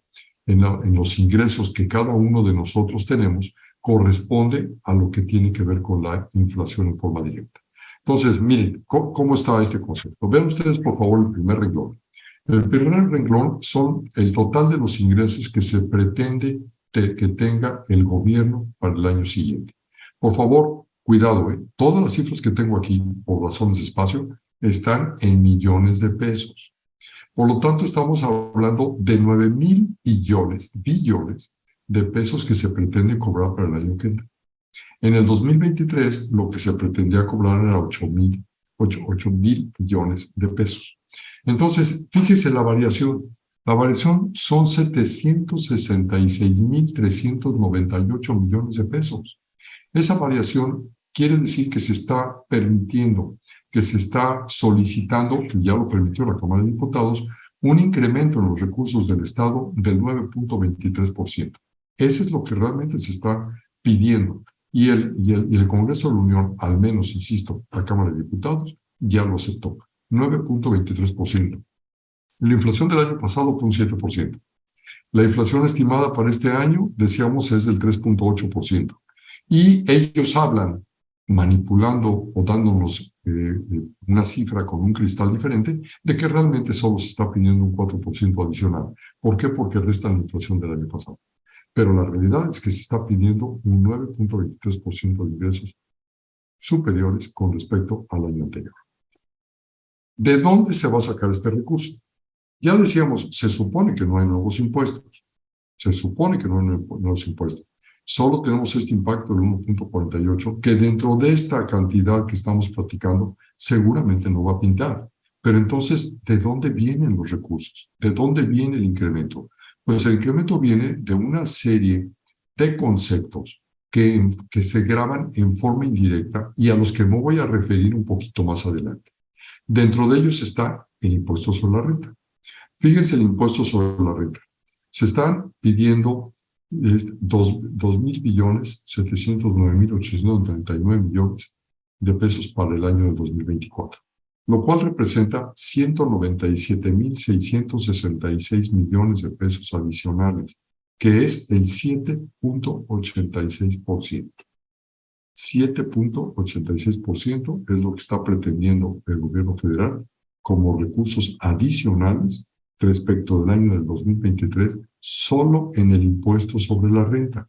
en los ingresos que cada uno de nosotros tenemos corresponde a lo que tiene que ver con la inflación en forma directa. Entonces, miren, ¿cómo está este concepto? Vean ustedes, por favor, el primer renglón. El primer renglón son el total de los ingresos que se pretende que tenga el gobierno para el año siguiente. Por favor, cuidado, todas las cifras que tengo aquí, por razones de espacio, están en millones de pesos. Por lo tanto, estamos hablando de 9,000 billones de pesos que se pretende cobrar para el año que entra. En el 2023, lo que se pretendía cobrar era 8,000 billones de pesos. Entonces, fíjese la variación. La variación son 766,398 millones de pesos. Esa variación quiere decir que se está permitiendo, que se está solicitando, que ya lo permitió la Cámara de Diputados, un incremento en los recursos del Estado del 9.23%. Ese es lo que realmente se está pidiendo. Y el Congreso de la Unión, al menos, insisto, la Cámara de Diputados, ya lo aceptó. 9.23%. La inflación del año pasado fue un 7%. La inflación estimada para este año, decíamos, es del 3.8%. Y ellos hablan, manipulando o dándonos una cifra con un cristal diferente, de que realmente solo se está pidiendo un 4% adicional. ¿Por qué? Porque resta la inflación del año pasado. Pero la realidad es que se está pidiendo un 9.23% de ingresos superiores con respecto al año anterior. ¿De dónde se va a sacar este recurso? Ya decíamos, se supone que no hay nuevos impuestos. Se supone que no hay nuevos impuestos. Solo tenemos este impacto del 1.48, que dentro de esta cantidad que estamos platicando, seguramente no va a pintar. Pero entonces, ¿de dónde vienen los recursos? ¿De dónde viene el incremento? Pues el incremento viene de una serie de conceptos que se graban en forma indirecta y a los que me voy a referir un poquito más adelante. Dentro de ellos está el impuesto sobre la renta. Fíjense el impuesto sobre la renta. Se están pidiendo 2.709.899 millones de pesos para el año de 2024, lo cual representa 197.666 millones de pesos adicionales, que es el 7.86%. 7.86% es lo que está pretendiendo el gobierno federal como recursos adicionales respecto del año del 2023, solo en el impuesto sobre la renta.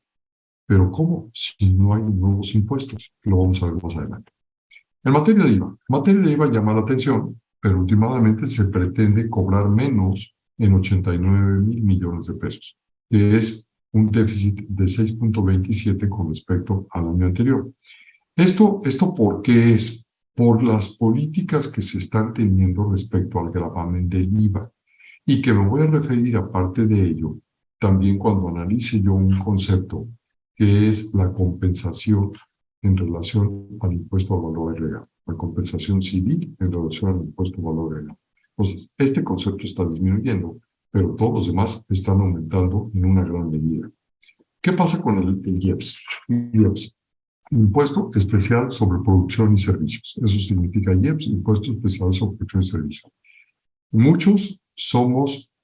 ¿Pero cómo? Si no hay nuevos impuestos. Lo vamos a ver más adelante. En materia de IVA llama la atención, pero últimamente se pretende cobrar menos en 89.000 millones de pesos, que es un déficit de 6.27 con respecto al año anterior. ¿Esto por qué es? Por las políticas que se están teniendo respecto al gravamen del IVA. Y que me voy a referir, aparte de ello, también cuando analice yo un concepto que es la compensación en relación al impuesto al valor agregado, la compensación civil en relación al impuesto al valor agregado. Entonces, este concepto está disminuyendo, pero todos los demás están aumentando en una gran medida. ¿Qué pasa con el IEPS? IEPS, Impuesto Especial sobre Producción y Servicios. Eso significa IEPS, Impuesto Especial sobre Producción y Servicios. Muchos somos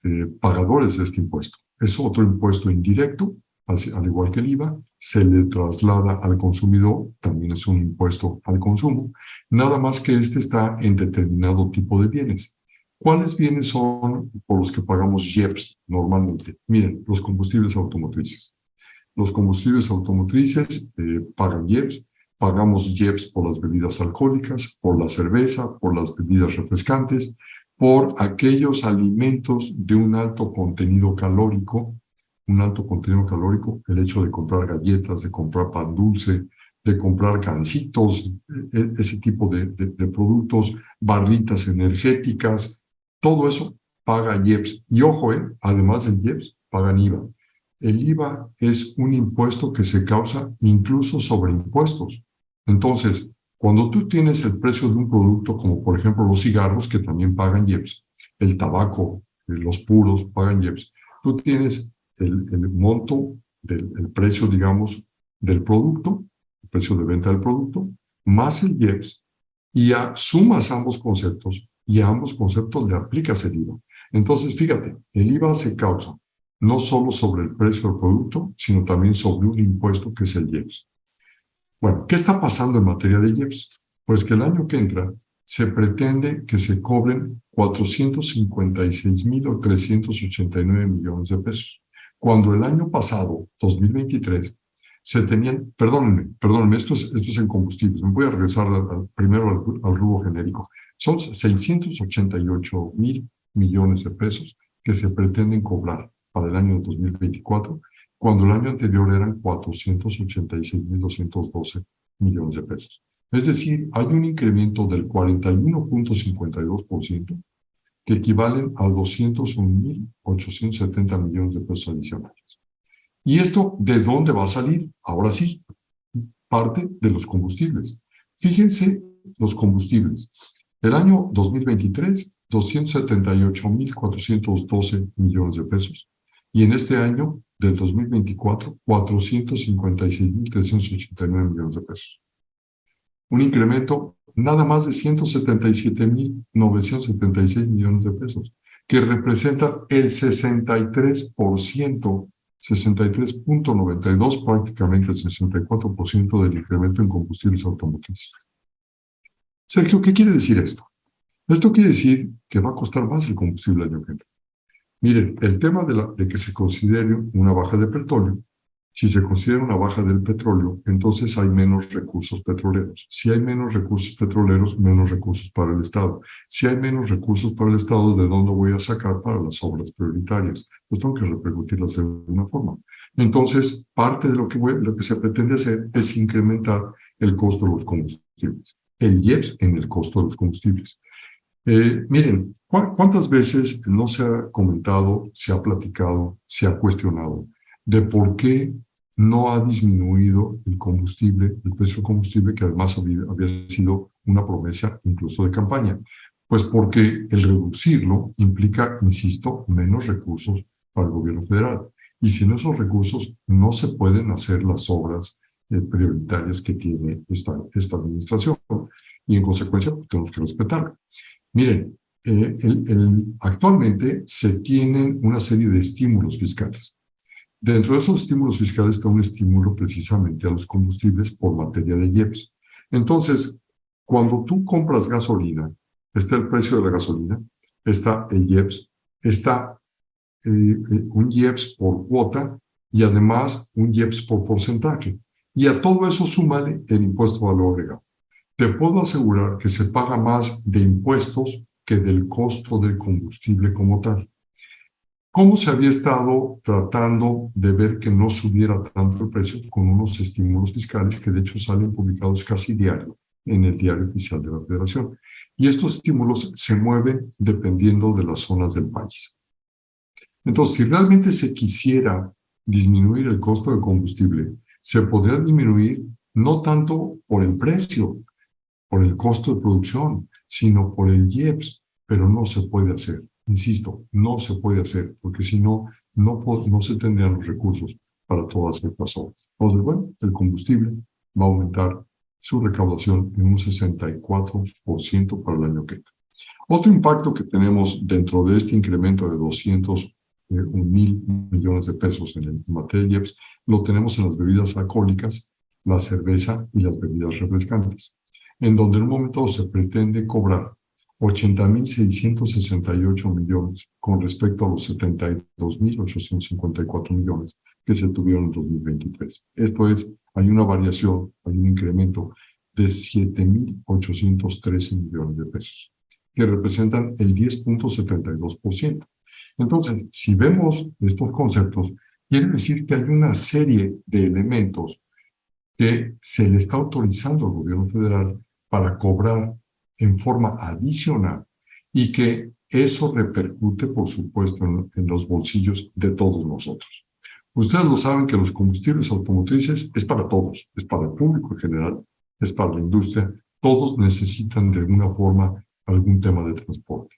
pagadores de este impuesto. Es otro impuesto indirecto, al igual que el IVA, se le traslada al consumidor, también es un impuesto al consumo, nada más que este está en determinado tipo de bienes. ¿Cuáles bienes son por los que pagamos IEPS normalmente? Miren, los combustibles automotrices. Los combustibles automotrices pagan IEPS, pagamos IEPS por las bebidas alcohólicas, por la cerveza, por las bebidas refrescantes, por aquellos alimentos de un alto contenido calórico, el hecho de comprar galletas, de comprar pan dulce, de comprar gancitos, ese tipo de productos, barritas energéticas, todo eso paga IEPS. Y ojo, además del IEPS, pagan IVA. El IVA es un impuesto que se causa incluso sobre impuestos. Entonces, cuando tú tienes el precio de un producto, como por ejemplo los cigarros, que también pagan IEPS, el tabaco, los puros pagan IEPS, tú tienes el monto del precio, digamos, del producto, el precio de venta del producto, más el IEPS, y sumas ambos conceptos, y a ambos conceptos le aplicas el IVA. Entonces, fíjate, el IVA se causa no solo sobre el precio del producto, sino también sobre un impuesto que es el IEPS. Bueno, ¿qué está pasando en materia de IEPS? Pues que el año que entra se pretende que se cobren 456.389 millones de pesos, cuando el año pasado, 2023, se tenían, perdónenme, esto es en combustibles, me voy a regresar primero al rubro genérico, son 688.000 millones de pesos que se pretenden cobrar para el año 2024, cuando el año anterior eran 486.212 millones de pesos. Es decir, hay un incremento del 41.52%, que equivalen a 201.870 millones de pesos adicionales. ¿Y esto de dónde va a salir? Ahora sí, parte de los combustibles. Fíjense los combustibles. El año 2023, 278.412 millones de pesos. Y en este año, del 2024, 456.389 millones de pesos. Un incremento nada más de 177.976 millones de pesos, que representa el 63%, 63.92%, prácticamente el 64% del incremento en combustibles automotrices. Sergio, ¿qué quiere decir esto? Esto quiere decir que va a costar más el combustible el año que entra. Miren, el tema de que se considere una baja de petróleo, si se considera una baja del petróleo, entonces hay menos recursos petroleros. Si hay menos recursos petroleros, menos recursos para el Estado. Si hay menos recursos para el Estado, ¿de dónde voy a sacar para las obras prioritarias? Pues tengo que repercutirlas de una forma. Entonces, parte de lo que se pretende hacer es incrementar el costo de los combustibles. El IEPS en el costo de los combustibles. Miren, ¿cuántas veces no se ha comentado, se ha platicado, se ha cuestionado de por qué no ha disminuido el combustible, el precio del combustible, que además había sido una promesa incluso de campaña. Pues porque el reducirlo implica, insisto, menos recursos para el gobierno federal. Y sin esos recursos no se pueden hacer las obras prioritarias que tiene esta administración. Y en consecuencia, pues, tenemos que respetarlo. Miren, actualmente se tienen una serie de estímulos fiscales. Dentro de esos estímulos fiscales está un estímulo precisamente a los combustibles por materia de IEPS. Entonces, cuando tú compras gasolina, está el precio de la gasolina, está el IEPS, está un IEPS por cuota y además un IEPS por porcentaje. Y a todo eso súmale el impuesto a valor agregado. Te puedo asegurar que se paga más de impuestos que del costo del combustible como tal. ¿Cómo se había estado tratando de ver que no subiera tanto el precio? Con unos estímulos fiscales que de hecho salen publicados casi diario en el Diario Oficial de la Federación. Y estos estímulos se mueven dependiendo de las zonas del país. Entonces, si realmente se quisiera disminuir el costo del combustible, se podría disminuir no tanto por el precio, por el costo de producción, sino por el IEPS, pero no se puede hacer. Insisto, no se puede hacer, porque si no, no se tendrían los recursos para todas estas obras. Entonces, bueno, el combustible va a aumentar su recaudación en un 64% para el año que entra. Otro impacto que tenemos dentro de este incremento de 201,000 millones de pesos en materia de IEPS, lo tenemos en las bebidas alcohólicas, la cerveza y las bebidas refrescantes, en donde en un momento se pretende cobrar 80,668 millones con respecto a los 72,854 millones que se tuvieron en 2023. Esto es, hay una variación, hay un incremento de 7,813 millones de pesos, que representan el 10,72%. Entonces, si vemos estos conceptos, quiere decir que hay una serie de elementos que se le está autorizando al gobierno federal para cobrar en forma adicional y que eso repercute, por supuesto, en los bolsillos de todos nosotros. Ustedes lo saben que los combustibles automotrices es para todos, es para el público en general, es para la industria. Todos necesitan de alguna forma algún tema de transporte.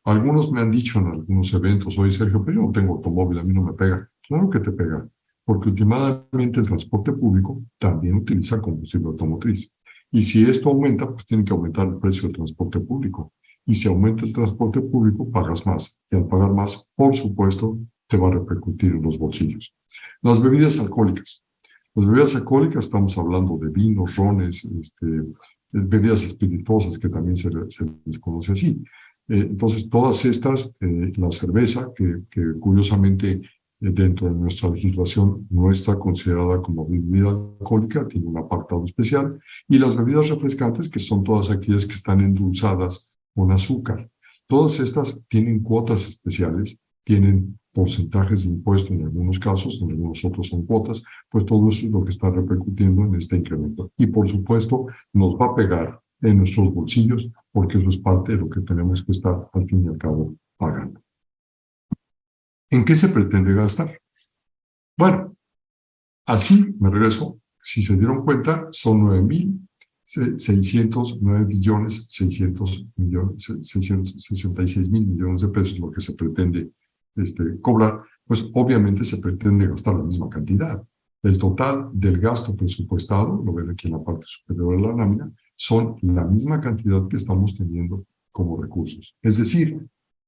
Algunos me han dicho en algunos eventos, oye Sergio, pero yo no tengo automóvil, a mí no me pega. Claro que te pega, porque últimamente el transporte público también utiliza combustible automotriz. Y si esto aumenta, pues tiene que aumentar el precio del transporte público. Y si aumenta el transporte público, pagas más. Y al pagar más, por supuesto, te va a repercutir en los bolsillos. Las bebidas alcohólicas. Las bebidas alcohólicas, estamos hablando de vinos, rones, bebidas espirituosas, que también se les conoce así. Entonces, todas estas, la cerveza, que curiosamente dentro de nuestra legislación no está considerada como bebida alcohólica, tiene un apartado especial, y las bebidas refrescantes, que son todas aquellas que están endulzadas con azúcar. Todas estas tienen cuotas especiales, tienen porcentajes de impuesto en algunos casos, en algunos otros son cuotas, pues todo eso es lo que está repercutiendo en este incremento. Y por supuesto, nos va a pegar en nuestros bolsillos, porque eso es parte de lo que tenemos que estar al fin y al cabo pagando. ¿En qué se pretende gastar? Bueno, así me regreso. Si se dieron cuenta, son 9,609 billones, 666,000 millones de pesos lo que se pretende cobrar. Pues obviamente se pretende gastar la misma cantidad. El total del gasto presupuestado, lo ven aquí en la parte superior de la lámina, son la misma cantidad que estamos teniendo como recursos. Es decir,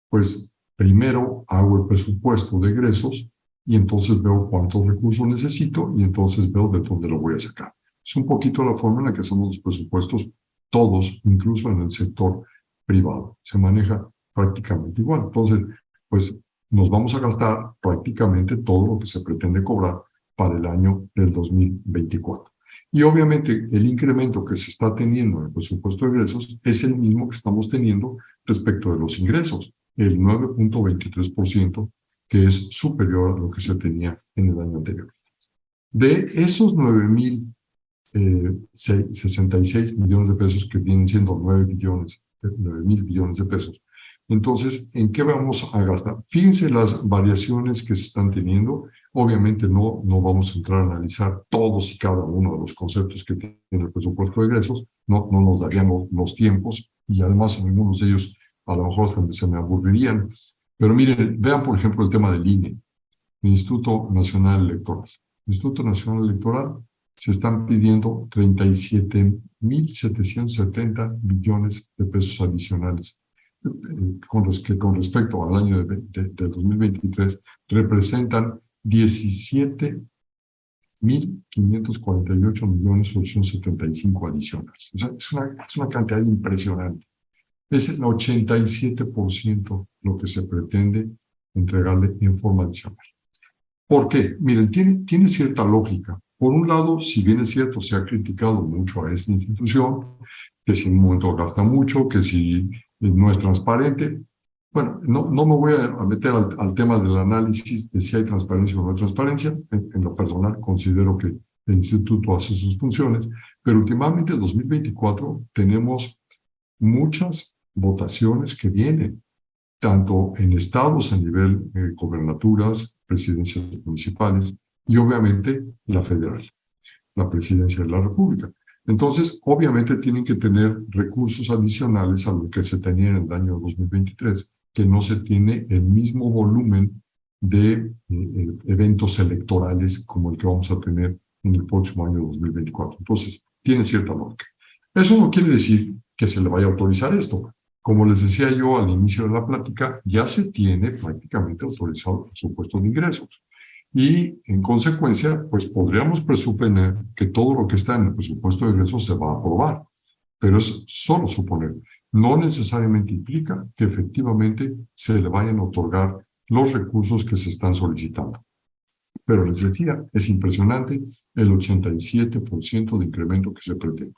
pues primero hago el presupuesto de egresos y entonces veo cuántos recursos necesito y entonces veo de dónde lo voy a sacar. Es un poquito la forma en la que hacemos los presupuestos todos, incluso en el sector privado. Se maneja prácticamente igual. Entonces, pues nos vamos a gastar prácticamente todo lo que se pretende cobrar para el año del 2024. Y obviamente el incremento que se está teniendo en el presupuesto de egresos es el mismo que estamos teniendo respecto de los ingresos, el 9,23%, que es superior a lo que se tenía en el año anterior. De esos 9,066 millones de pesos, que vienen siendo 9,000 billones de pesos, entonces, ¿en qué vamos a gastar? Fíjense las variaciones que se están teniendo. Obviamente no vamos a entrar a analizar todos y cada uno de los conceptos que tiene el presupuesto de egresos, no nos darían los tiempos y además en algunos de ellos a lo mejor se me aburrirían. Pero miren, vean por ejemplo el tema del INE, el Instituto Nacional Electoral. El Instituto Nacional Electoral se están pidiendo 37.770 billones de pesos adicionales, con los que con respecto al año de 2023 representan 17.548.875 adicionales. O sea, es una cantidad impresionante. Es el 87% lo que se pretende entregarle en forma adicional. ¿Por qué? Miren, tiene cierta lógica. Por un lado, si bien es cierto, se ha criticado mucho a esta institución, que si en un momento gasta mucho, que si no es transparente. Bueno, no me voy a meter al tema del análisis de si hay transparencia o no hay transparencia. En lo personal, considero que el instituto hace sus funciones, pero últimamente en 2024 tenemos muchas votaciones que vienen, tanto en estados a nivel gobernaturas, presidencias municipales y obviamente la federal, la presidencia de la República. Entonces, obviamente tienen que tener recursos adicionales a lo que se tenía en el año 2023, que no se tiene el mismo volumen de eventos electorales como el que vamos a tener en el próximo año 2024. Entonces, tiene cierta lógica. Eso no quiere decir que se le vaya a autorizar esto. Como les decía yo al inicio de la plática, ya se tiene prácticamente autorizado el presupuesto de ingresos. Y en consecuencia, pues podríamos presuponer que todo lo que está en el presupuesto de ingresos se va a aprobar. Pero es solo suponer. No necesariamente implica que efectivamente se le vayan a otorgar los recursos que se están solicitando. Pero les decía, es impresionante el 87% de incremento que se pretende.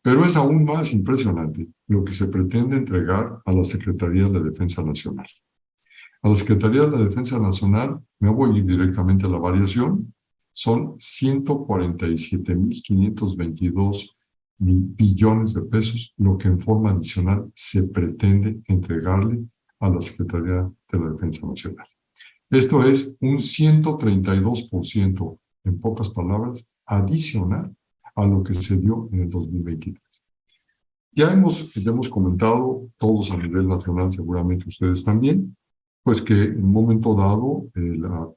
Pero es aún más impresionante lo que se pretende entregar a la Secretaría de la Defensa Nacional. A la Secretaría de la Defensa Nacional, me voy a ir directamente a la variación, son 147.522 billones de pesos, lo que en forma adicional se pretende entregarle a la Secretaría de la Defensa Nacional. Esto es un 132%, en pocas palabras, adicional a lo que se dio en el 2023. Ya hemos comentado, todos a nivel nacional, seguramente ustedes también, pues que en un momento dado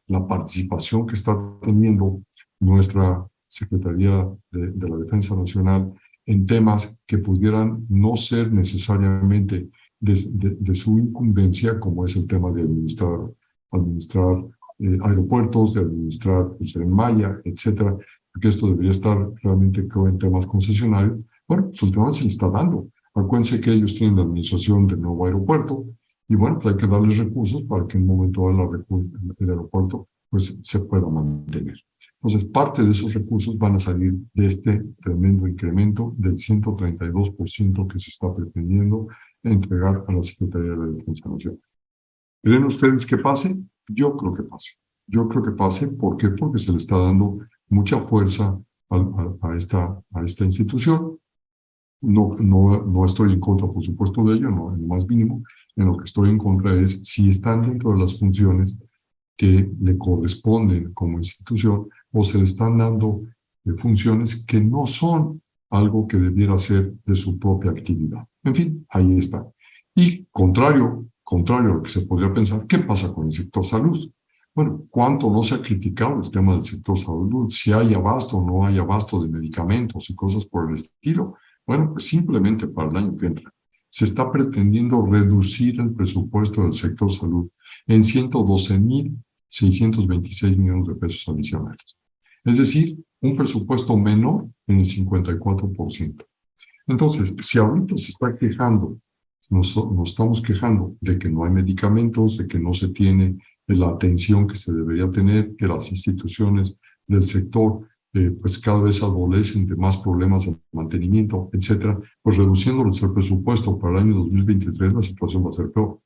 la participación que está teniendo nuestra Secretaría de la Defensa Nacional en temas que pudieran no ser necesariamente de su incumbencia, como es el tema de administrar aeropuertos, de administrar el Tren Maya, etcétera, porque esto debería estar realmente, creo, en temas concesionarios. Bueno, pues últimamente se le está dando. Acuérdense que ellos tienen la administración del nuevo aeropuerto y bueno, pues hay que darles recursos para que en un momento dado el aeropuerto pues se pueda mantener. Entonces, parte de esos recursos van a salir de este tremendo incremento del 132% que se está pretendiendo entregar a la Secretaría de la Defensa Nacional. ¿Creen ustedes que pase? Yo creo que pase. Yo creo que pase. ¿Por qué? Porque se le está dando mucha fuerza a esta institución. No estoy en contra, por supuesto, de ello, no, en lo más mínimo. En lo que estoy en contra es si están dentro de las funciones que le corresponden como institución o se le están dando funciones que no son algo que debiera ser de su propia actividad. En fin, ahí está. Y contrario a lo que se podría pensar, ¿qué pasa con el sector salud? Bueno, ¿cuánto no se ha criticado el tema del sector salud? Si hay abasto o no hay abasto de medicamentos y cosas por el estilo. Bueno, pues simplemente para el año que entra se está pretendiendo reducir el presupuesto del sector salud en 112.626 millones de pesos adicionales. Es decir, un presupuesto menor en el 54%. Entonces, si ahorita se está quejando, nos estamos quejando de que no hay medicamentos, de que no se tiene la atención que se debería tener, que las instituciones del sector pues cada vez adolecen de más problemas de mantenimiento, etcétera, pues reduciéndoles el presupuesto para el año 2023, la situación va a ser peor.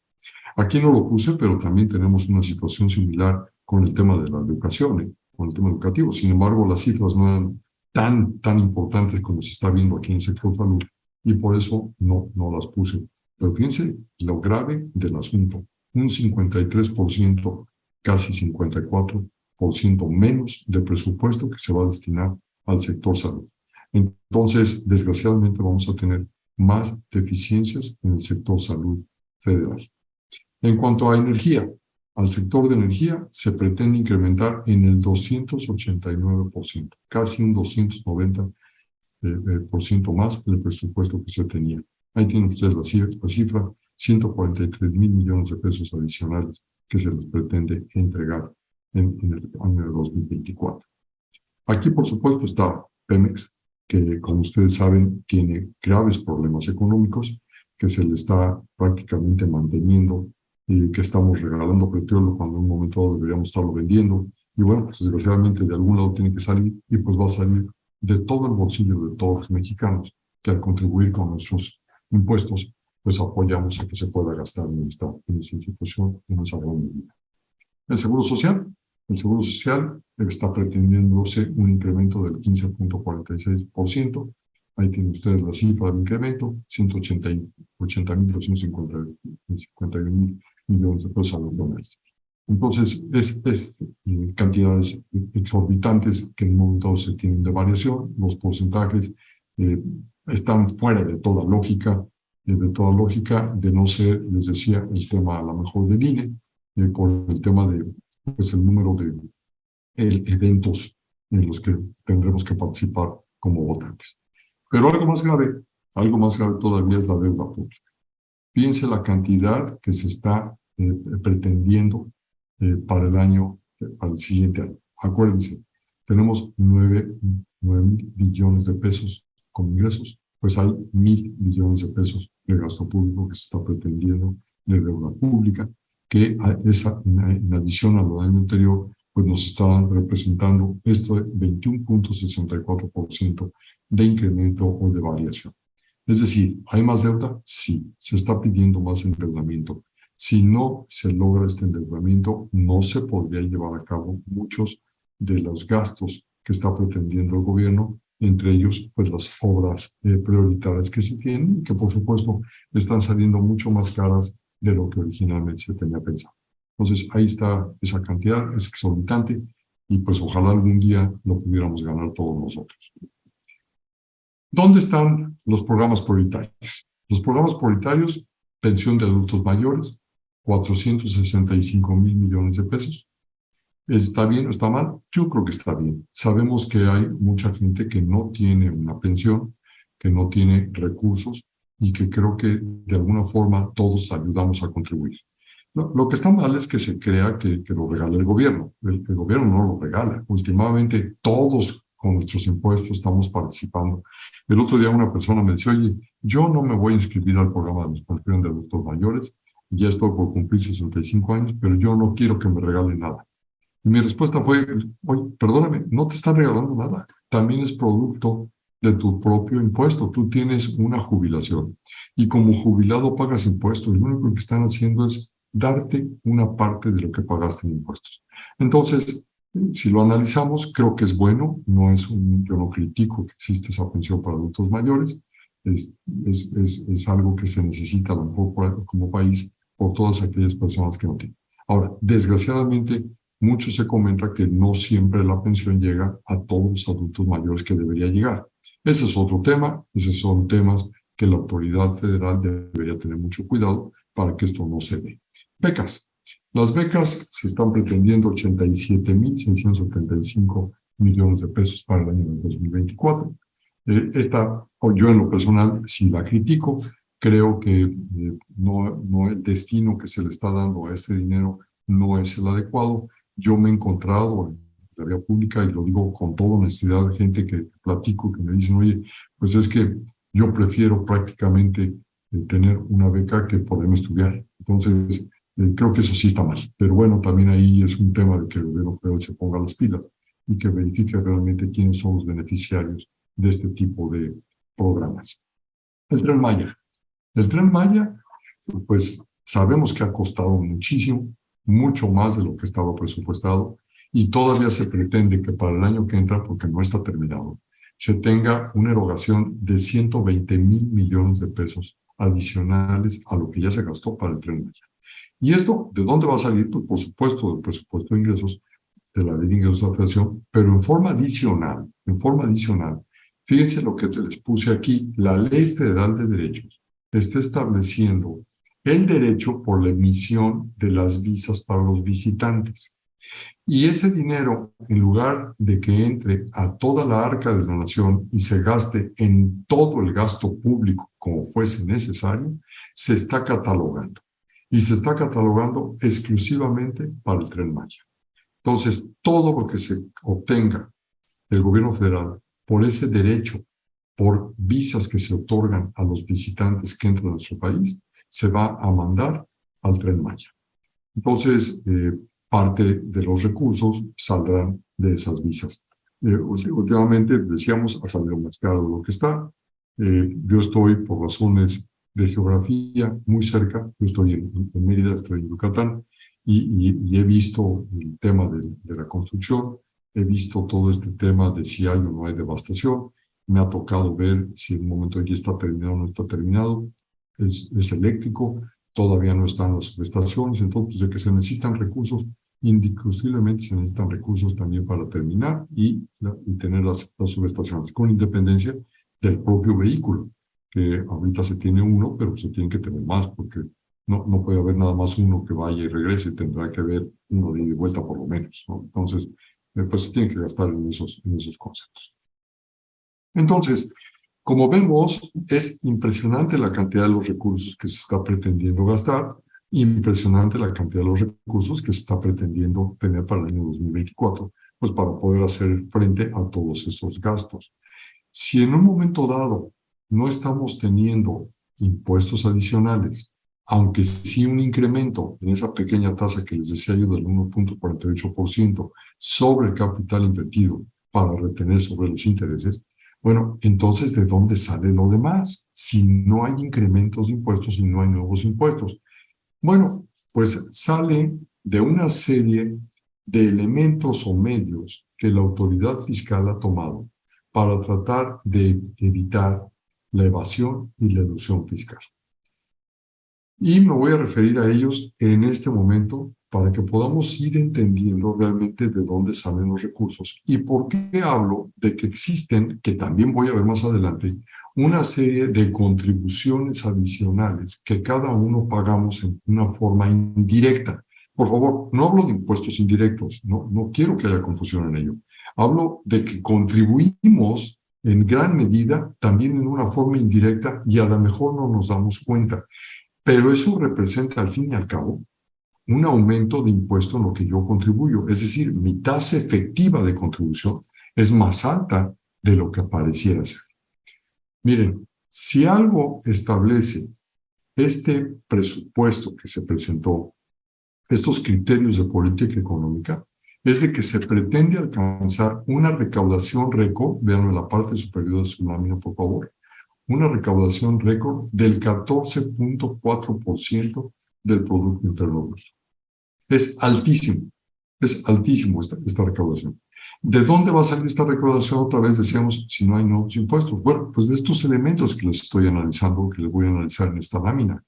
Aquí no lo puse, pero también tenemos una situación similar con el tema de la educación, con el tema educativo. Sin embargo, las cifras no eran tan importantes como se está viendo aquí en el sector salud, y por eso no las puse. Pero fíjense lo grave del asunto. Un 53%, casi 54%, 30% menos de presupuesto que se va a destinar al sector salud. Entonces, desgraciadamente, vamos a tener más deficiencias en el sector salud federal. En cuanto a energía, al sector de energía se pretende incrementar en el 289%, casi un 290% más del presupuesto que se tenía. Ahí tienen ustedes la cifra, 143 mil millones de pesos adicionales que se les pretende entregar en el año de 2024. Aquí, por supuesto, está Pemex, que, como ustedes saben, tiene graves problemas económicos, que se le está prácticamente manteniendo, y que estamos regalando petróleo cuando en un momento dado deberíamos estarlo vendiendo. Y bueno, pues desgraciadamente de algún lado tiene que salir, y pues va a salir de todo el bolsillo de todos los mexicanos, que al contribuir con nuestros impuestos, pues apoyamos a que se pueda gastar en esta institución, en esa gran medida. El Seguro Social está pretendiéndose un incremento del 15.46%. Ahí tienen ustedes la cifra del incremento, 180.251 millones de pesos a los meses. Entonces, es cantidades exorbitantes que en un momento se tienen de variación. Los porcentajes están fuera de toda lógica, de no ser, les decía, el tema a lo mejor del INE, por el tema de pues, el número de eventos en los que tendremos que participar como votantes. Pero algo más grave todavía es la deuda pública. Piense la cantidad que se está pretendiendo para el siguiente año. Acuérdense, tenemos 9 mil billones de pesos como ingresos, pues hay 1,000 billones de pesos de gasto público que se está pretendiendo de deuda pública, que en adición a lo del año anterior, pues nos estaban representando esto de 21.64% de incremento o de variación. Es decir, ¿hay más deuda? Sí, se está pidiendo más endeudamiento. Si no se logra este endeudamiento, no se podría llevar a cabo muchos de los gastos que está pretendiendo el gobierno, entre ellos, pues las obras prioritarias que se tienen y que, por supuesto, están saliendo mucho más caras de lo que originalmente se tenía pensado. Entonces, ahí está esa cantidad, es exorbitante, y pues ojalá algún día lo pudiéramos ganar todos nosotros. ¿Dónde están los programas prioritarios? Los programas prioritarios, pensión de adultos mayores, 465,000 millones de pesos. ¿Está bien o está mal? Yo creo que está bien. Sabemos que hay mucha gente que no tiene una pensión, que no tiene recursos, y que creo que de alguna forma todos ayudamos a contribuir. Lo que está mal es que se crea que lo regala el gobierno. El gobierno no lo regala. Últimamente todos con nuestros impuestos estamos participando. El otro día una persona me decía, oye, yo no me voy a inscribir al programa de pensión de adultos mayores, ya estoy por cumplir 65 años, pero yo no quiero que me regalen nada. Y mi respuesta fue, oye, perdóname, no te están regalando nada. También es producto de tu propio impuesto. Tú tienes una jubilación y como jubilado pagas impuestos. Lo único que están haciendo es darte una parte de lo que pagaste en impuestos. Entonces, si lo analizamos, creo que es bueno. Yo no critico que existe esa pensión para adultos mayores. Es algo que se necesita a lo mejor como país por todas aquellas personas que no tienen. Ahora, desgraciadamente, mucho se comenta que no siempre la pensión llega a todos los adultos mayores que debería llegar. Ese es otro tema. Esos son temas que la autoridad federal debería tener mucho cuidado para que esto no se dé. Becas. Las becas se están pretendiendo 87,675 millones de pesos para el año 2024. Yo en lo personal sí la critico. Creo que no el destino que se le está dando a este dinero no es el adecuado. Yo me he encontrado en la vía pública, y lo digo con toda honestidad, gente que platico, que me dicen, oye, pues es que yo prefiero prácticamente tener una beca que poderme estudiar. Entonces, creo que eso sí está mal. Pero bueno, también ahí es un tema de que el gobierno federal se ponga las pilas y que verifique realmente quiénes son los beneficiarios de este tipo de programas. El Tren Maya. El Tren Maya, pues sabemos que ha costado muchísimo, mucho más de lo que estaba presupuestado, y todavía se pretende que para el año que entra, porque no está terminado, se tenga una erogación de 120,000 millones de pesos adicionales a lo que ya se gastó para el Tren Maya. ¿Y esto de dónde va a salir? Pues por supuesto del presupuesto de ingresos de la ley de ingresos de la Federación, pero en forma adicional, fíjense lo que les puse aquí, la Ley Federal de Derechos está estableciendo el derecho por la emisión de las visas para los visitantes. Y ese dinero, en lugar de que entre a toda la arca de la nación y se gaste en todo el gasto público como fuese necesario, se está catalogando. Y se está catalogando exclusivamente para el Tren Maya. Entonces, todo lo que se obtenga del gobierno federal por ese derecho, por visas que se otorgan a los visitantes que entran a nuestro país, se va a mandar al Tren Maya. Entonces, parte de los recursos saldrán de esas visas. Últimamente, decíamos, ha salido más caro de lo que está. Yo estoy, por razones de geografía, muy cerca. Yo estoy en Mérida, estoy en Yucatán, y he visto el tema de la construcción, he visto todo este tema de si hay o no hay devastación. Me ha tocado ver si en un momento aquí está terminado o no está terminado. Es eléctrico, todavía no están las subestaciones, entonces de que se necesitan recursos, indiscutiblemente se necesitan recursos también para terminar y tener las subestaciones, con independencia del propio vehículo, que ahorita se tiene uno, pero se tiene que tener más, porque no puede haber nada más uno que vaya y regrese, tendrá que haber uno de ida y vuelta por lo menos, ¿no? Entonces, pues se tiene que gastar en esos conceptos. Entonces, como vemos, es impresionante la cantidad de los recursos que se está pretendiendo gastar, impresionante la cantidad de los recursos que se está pretendiendo tener para el año 2024, pues para poder hacer frente a todos esos gastos. Si en un momento dado no estamos teniendo impuestos adicionales, aunque sí un incremento en esa pequeña tasa que les decía yo del 1.48% sobre el capital invertido para retener sobre los intereses, bueno, entonces, ¿de dónde sale lo demás? Si no hay incrementos de impuestos y no hay nuevos impuestos. Bueno, pues sale de una serie de elementos o medios que la autoridad fiscal ha tomado para tratar de evitar la evasión y la elusión fiscal. Y me voy a referir a ellos en este momento para que podamos ir entendiendo realmente de dónde salen los recursos y por qué hablo de que existen, que también voy a ver más adelante, una serie de contribuciones adicionales que cada uno pagamos en una forma indirecta. Por favor, no hablo de impuestos indirectos, no quiero que haya confusión en ello. Hablo de que contribuimos en gran medida también en una forma indirecta y a lo mejor no nos damos cuenta. Pero eso representa al fin y al cabo un aumento de impuesto en lo que yo contribuyo. Es decir, mi tasa efectiva de contribución es más alta de lo que pareciera ser. Miren, si algo establece este presupuesto que se presentó, estos criterios de política económica, es de que se pretende alcanzar una recaudación récord, vean en la parte superior de su lámina, por favor, una recaudación récord del 14.4% del Producto Interno Bruto. Es altísimo esta recaudación. ¿De dónde va a salir esta recaudación? Otra vez decíamos, si no hay nuevos impuestos. Bueno, pues de estos elementos que les estoy analizando, que les voy a analizar en esta lámina.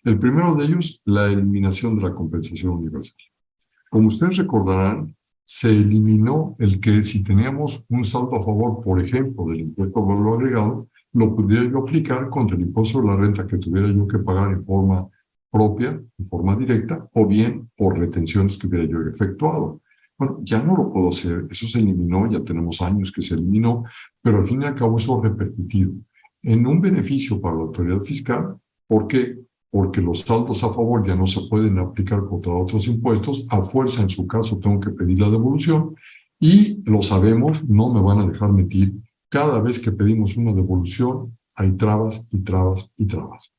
El primero de ellos, la eliminación de la compensación universal. Como ustedes recordarán, se eliminó el que si teníamos un saldo a favor, por ejemplo, del impuesto al valor agregado, lo pudiera yo aplicar contra el impuesto sobre la renta que tuviera yo que pagar en forma propia, en forma directa, o bien por retenciones que hubiera yo efectuado. Bueno, ya no lo puedo hacer, eso se eliminó, ya tenemos años que se eliminó, pero al fin y al cabo eso repercutido en un beneficio para la autoridad fiscal. ¿Por qué? Porque los saldos a favor ya no se pueden aplicar contra otros impuestos, a fuerza en su caso tengo que pedir la devolución, y lo sabemos, no me van a dejar mentir, cada vez que pedimos una devolución hay trabas y trabas y trabas.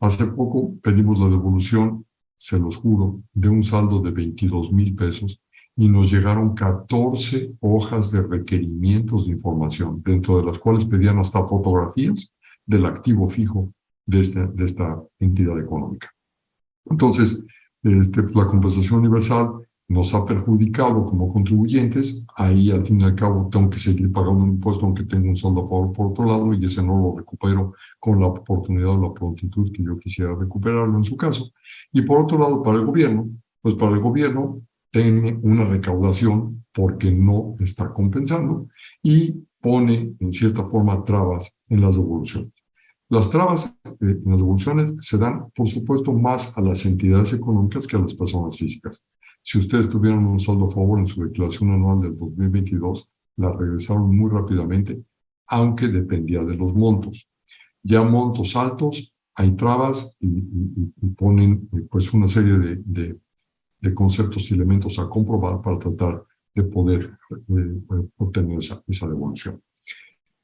Hace poco pedimos la devolución, se los juro, de un saldo de 22,000 pesos y nos llegaron 14 hojas de requerimientos de información, dentro de las cuales pedían hasta fotografías del activo fijo de esta entidad económica. Entonces, la compensación universal nos ha perjudicado como contribuyentes. Ahí, al fin y al cabo, tengo que seguir pagando un impuesto aunque tenga un saldo a favor por otro lado, y ese no lo recupero con la oportunidad o la prontitud que yo quisiera recuperarlo en su caso. Y por otro lado, para el gobierno, pues para el gobierno tiene una recaudación porque no está compensando y pone en cierta forma trabas en las devoluciones. Las trabas en las devoluciones se dan, por supuesto, más a las entidades económicas que a las personas físicas. Si ustedes tuvieron un saldo a favor en su declaración anual del 2022, la regresaron muy rápidamente, aunque dependía de los montos. Ya montos altos, hay trabas y ponen pues una serie de conceptos y elementos a comprobar para tratar de poder obtener esa devolución.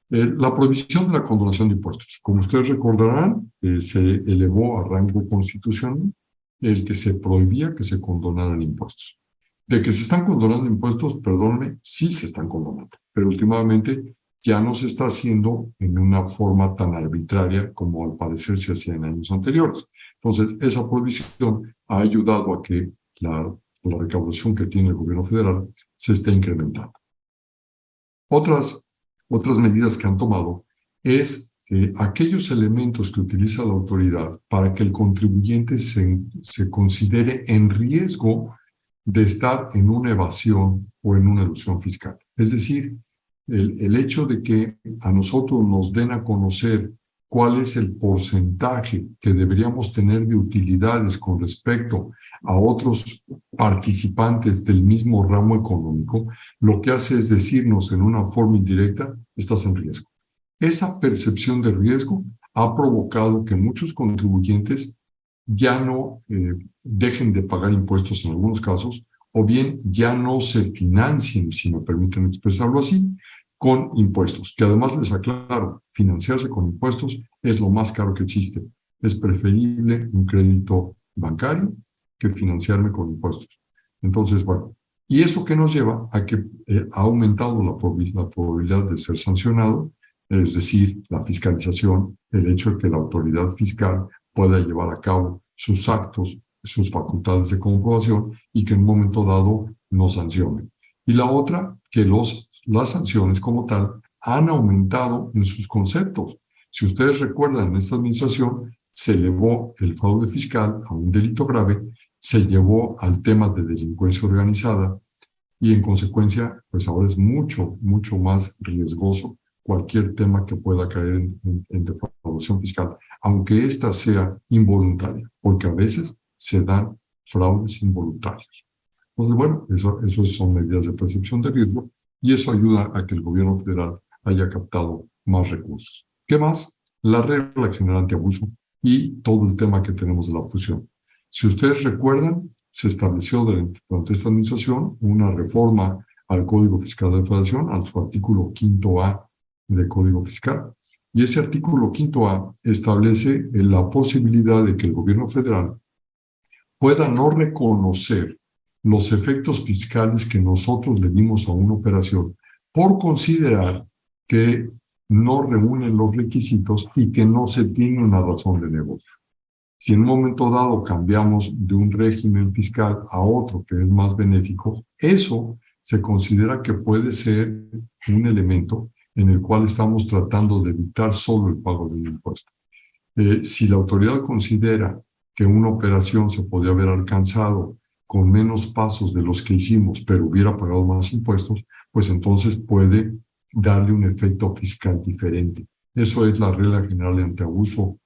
La prohibición de la condonación de impuestos. Como ustedes recordarán, se elevó a rango constitucional el que se prohibía que se condonaran impuestos. De que se están condonando impuestos, perdónenme, sí se están condonando, pero últimamente ya no se está haciendo en una forma tan arbitraria como al parecer se hacía en años anteriores. Entonces, esa prohibición ha ayudado a que la recaudación que tiene el gobierno federal se esté incrementando. Otras medidas que han tomado es aquellos elementos que utiliza la autoridad para que el contribuyente se considere en riesgo de estar en una evasión o en una elusión fiscal. Es decir, el hecho de que a nosotros nos den a conocer cuál es el porcentaje que deberíamos tener de utilidades con respecto a otros participantes del mismo ramo económico, lo que hace es decirnos en una forma indirecta, estás en riesgo. Esa percepción de riesgo ha provocado que muchos contribuyentes ya no dejen de pagar impuestos en algunos casos, o bien ya no se financien, si me permiten expresarlo así, con impuestos, que además les aclaro, financiarse con impuestos es lo más caro que existe. Es preferible un crédito bancario que financiarme con impuestos. Entonces, bueno, ¿y eso qué nos lleva? A que ha aumentado la probabilidad de ser sancionado, es decir, la fiscalización, el hecho de que la autoridad fiscal pueda llevar a cabo sus actos, sus facultades de comprobación y que en un momento dado nos sancionen. Y la otra, que las sanciones como tal han aumentado en sus conceptos. Si ustedes recuerdan, en esta administración se elevó el fraude fiscal a un delito grave, se llevó al tema de delincuencia organizada y en consecuencia, pues ahora es mucho más riesgoso cualquier tema que pueda caer en defraudación fiscal, aunque ésta sea involuntaria, porque a veces se dan fraudes involuntarios. Entonces, bueno, eso son medidas de percepción de riesgo y eso ayuda a que el gobierno federal haya captado más recursos. ¿Qué más? La regla general antiabuso y todo el tema que tenemos de la fusión. Si ustedes recuerdan, se estableció durante esta administración una reforma al Código Fiscal de la Federación, al su artículo 5A del Código Fiscal. Y ese artículo 5A establece la posibilidad de que el gobierno federal pueda no reconocer los efectos fiscales que nosotros le dimos a una operación por considerar que no reúnen los requisitos y que no se tiene una razón de negocio. Si en un momento dado cambiamos de un régimen fiscal a otro que es más benéfico, eso se considera que puede ser un elemento en el cual estamos tratando de evitar solo el pago de un impuesto. Si la autoridad considera que una operación se podría haber alcanzado con menos pasos de los que hicimos, pero hubiera pagado más impuestos, pues entonces puede darle un efecto fiscal diferente. Eso es la regla general de antiabuso,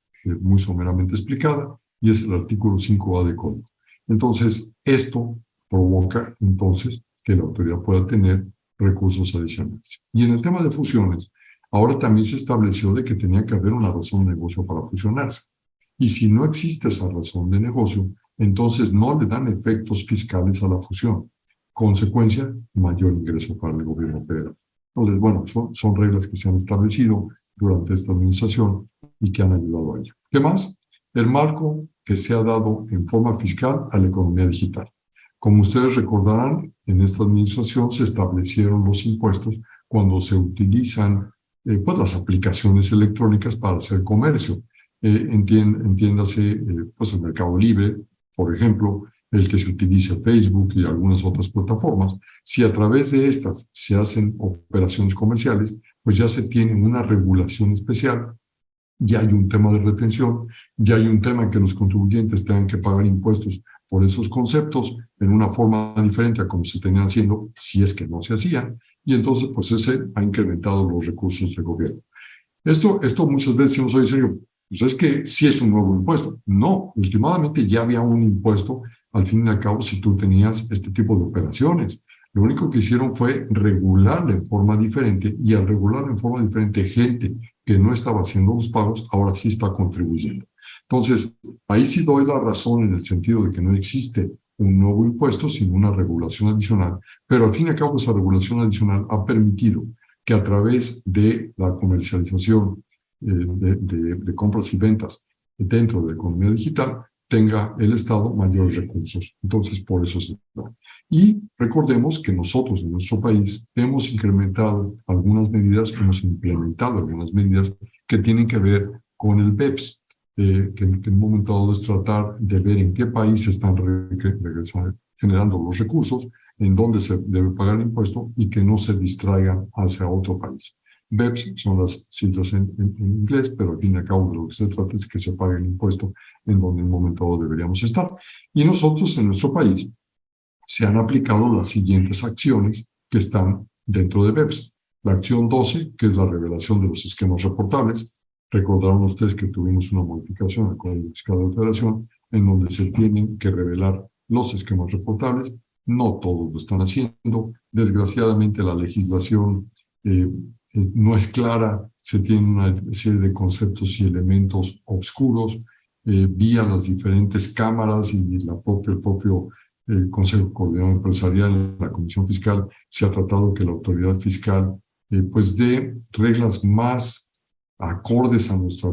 muy someramente explicada, y es el artículo 5A de Código. Entonces, esto provoca entonces que la autoridad pueda tener recursos adicionales. Y en el tema de fusiones, ahora también se estableció de que tenía que haber una razón de negocio para fusionarse. Y si no existe esa razón de negocio, entonces no le dan efectos fiscales a la fusión. Consecuencia, mayor ingreso para el gobierno federal. Entonces, bueno, son reglas que se han establecido durante esta administración y que han ayudado a ello. ¿Qué más? El marco que se ha dado en forma fiscal a la economía digital. Como ustedes recordarán, en esta administración se establecieron los impuestos cuando se utilizan pues las aplicaciones electrónicas para hacer comercio. Entiéndase pues el Mercado Libre, por ejemplo, el que se utilice Facebook y algunas otras plataformas. Si a través de estas se hacen operaciones comerciales, pues ya se tiene una regulación especial, ya hay un tema de retención, ya hay un tema en que los contribuyentes tengan que pagar impuestos por esos conceptos en una forma diferente a como se tenían haciendo, si es que no se hacían, y entonces pues ese ha incrementado los recursos del gobierno. Esto muchas veces decimos, oye, señor, pues es que sí es un nuevo impuesto. No, últimamente ya había un impuesto, al fin y al cabo, si tú tenías este tipo de operaciones. Lo único que hicieron fue regularla en forma diferente, y al regularla en forma diferente, gente que no estaba haciendo los pagos, ahora sí está contribuyendo. Entonces, ahí sí doy la razón en el sentido de que no existe un nuevo impuesto, sino una regulación adicional, pero al fin y al cabo esa regulación adicional ha permitido que a través de la comercialización de compras y ventas dentro de la economía digital tenga el Estado mayores recursos. Entonces, por eso se da. Y recordemos que nosotros en nuestro país hemos incrementado algunas medidas, hemos implementado algunas medidas que tienen que ver con el BEPS, que en un momento dado es tratar de ver en qué país están generando los recursos, en dónde se debe pagar el impuesto y que no se distraigan hacia otro país. BEPS son las siglas en inglés, pero al fin y al cabo de lo que se trata es que se pague el impuesto en donde en un momento dado deberíamos estar. Y nosotros en nuestro país se han aplicado las siguientes acciones que están dentro de BEPS. La acción 12, que es la revelación de los esquemas reportables. Recordaron ustedes que tuvimos una modificación al Código Fiscal de la Federación en donde se tienen que revelar los esquemas reportables. No todos lo están haciendo. Desgraciadamente la legislación no es clara, se tiene una serie de conceptos y elementos oscuros vía las diferentes cámaras y el propio Consejo Coordinador Empresarial, la Comisión Fiscal. Se ha tratado que la autoridad fiscal pues dé reglas más acordes a nuestra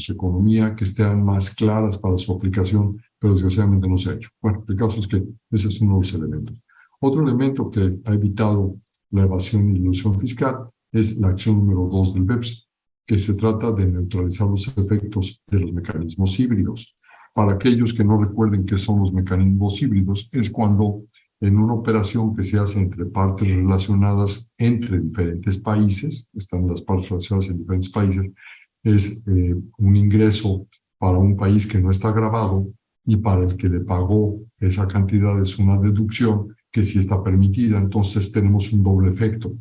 economía, que estén más claras para su aplicación, pero desgraciadamente no se ha hecho. Bueno, el caso es que ese es uno de los elementos. Otro elemento que ha evitado la evasión y la ilusión fiscal es la acción número 2 del BEPS, que se trata de neutralizar los efectos de los mecanismos híbridos. Para aquellos que no recuerden qué son los mecanismos híbridos, es cuando en una operación que se hace entre partes relacionadas entre diferentes países, están las partes relacionadas en diferentes países, es un ingreso para un país que no está gravado y para el que le pagó esa cantidad es una deducción que sí está permitida. Entonces tenemos un doble efecto.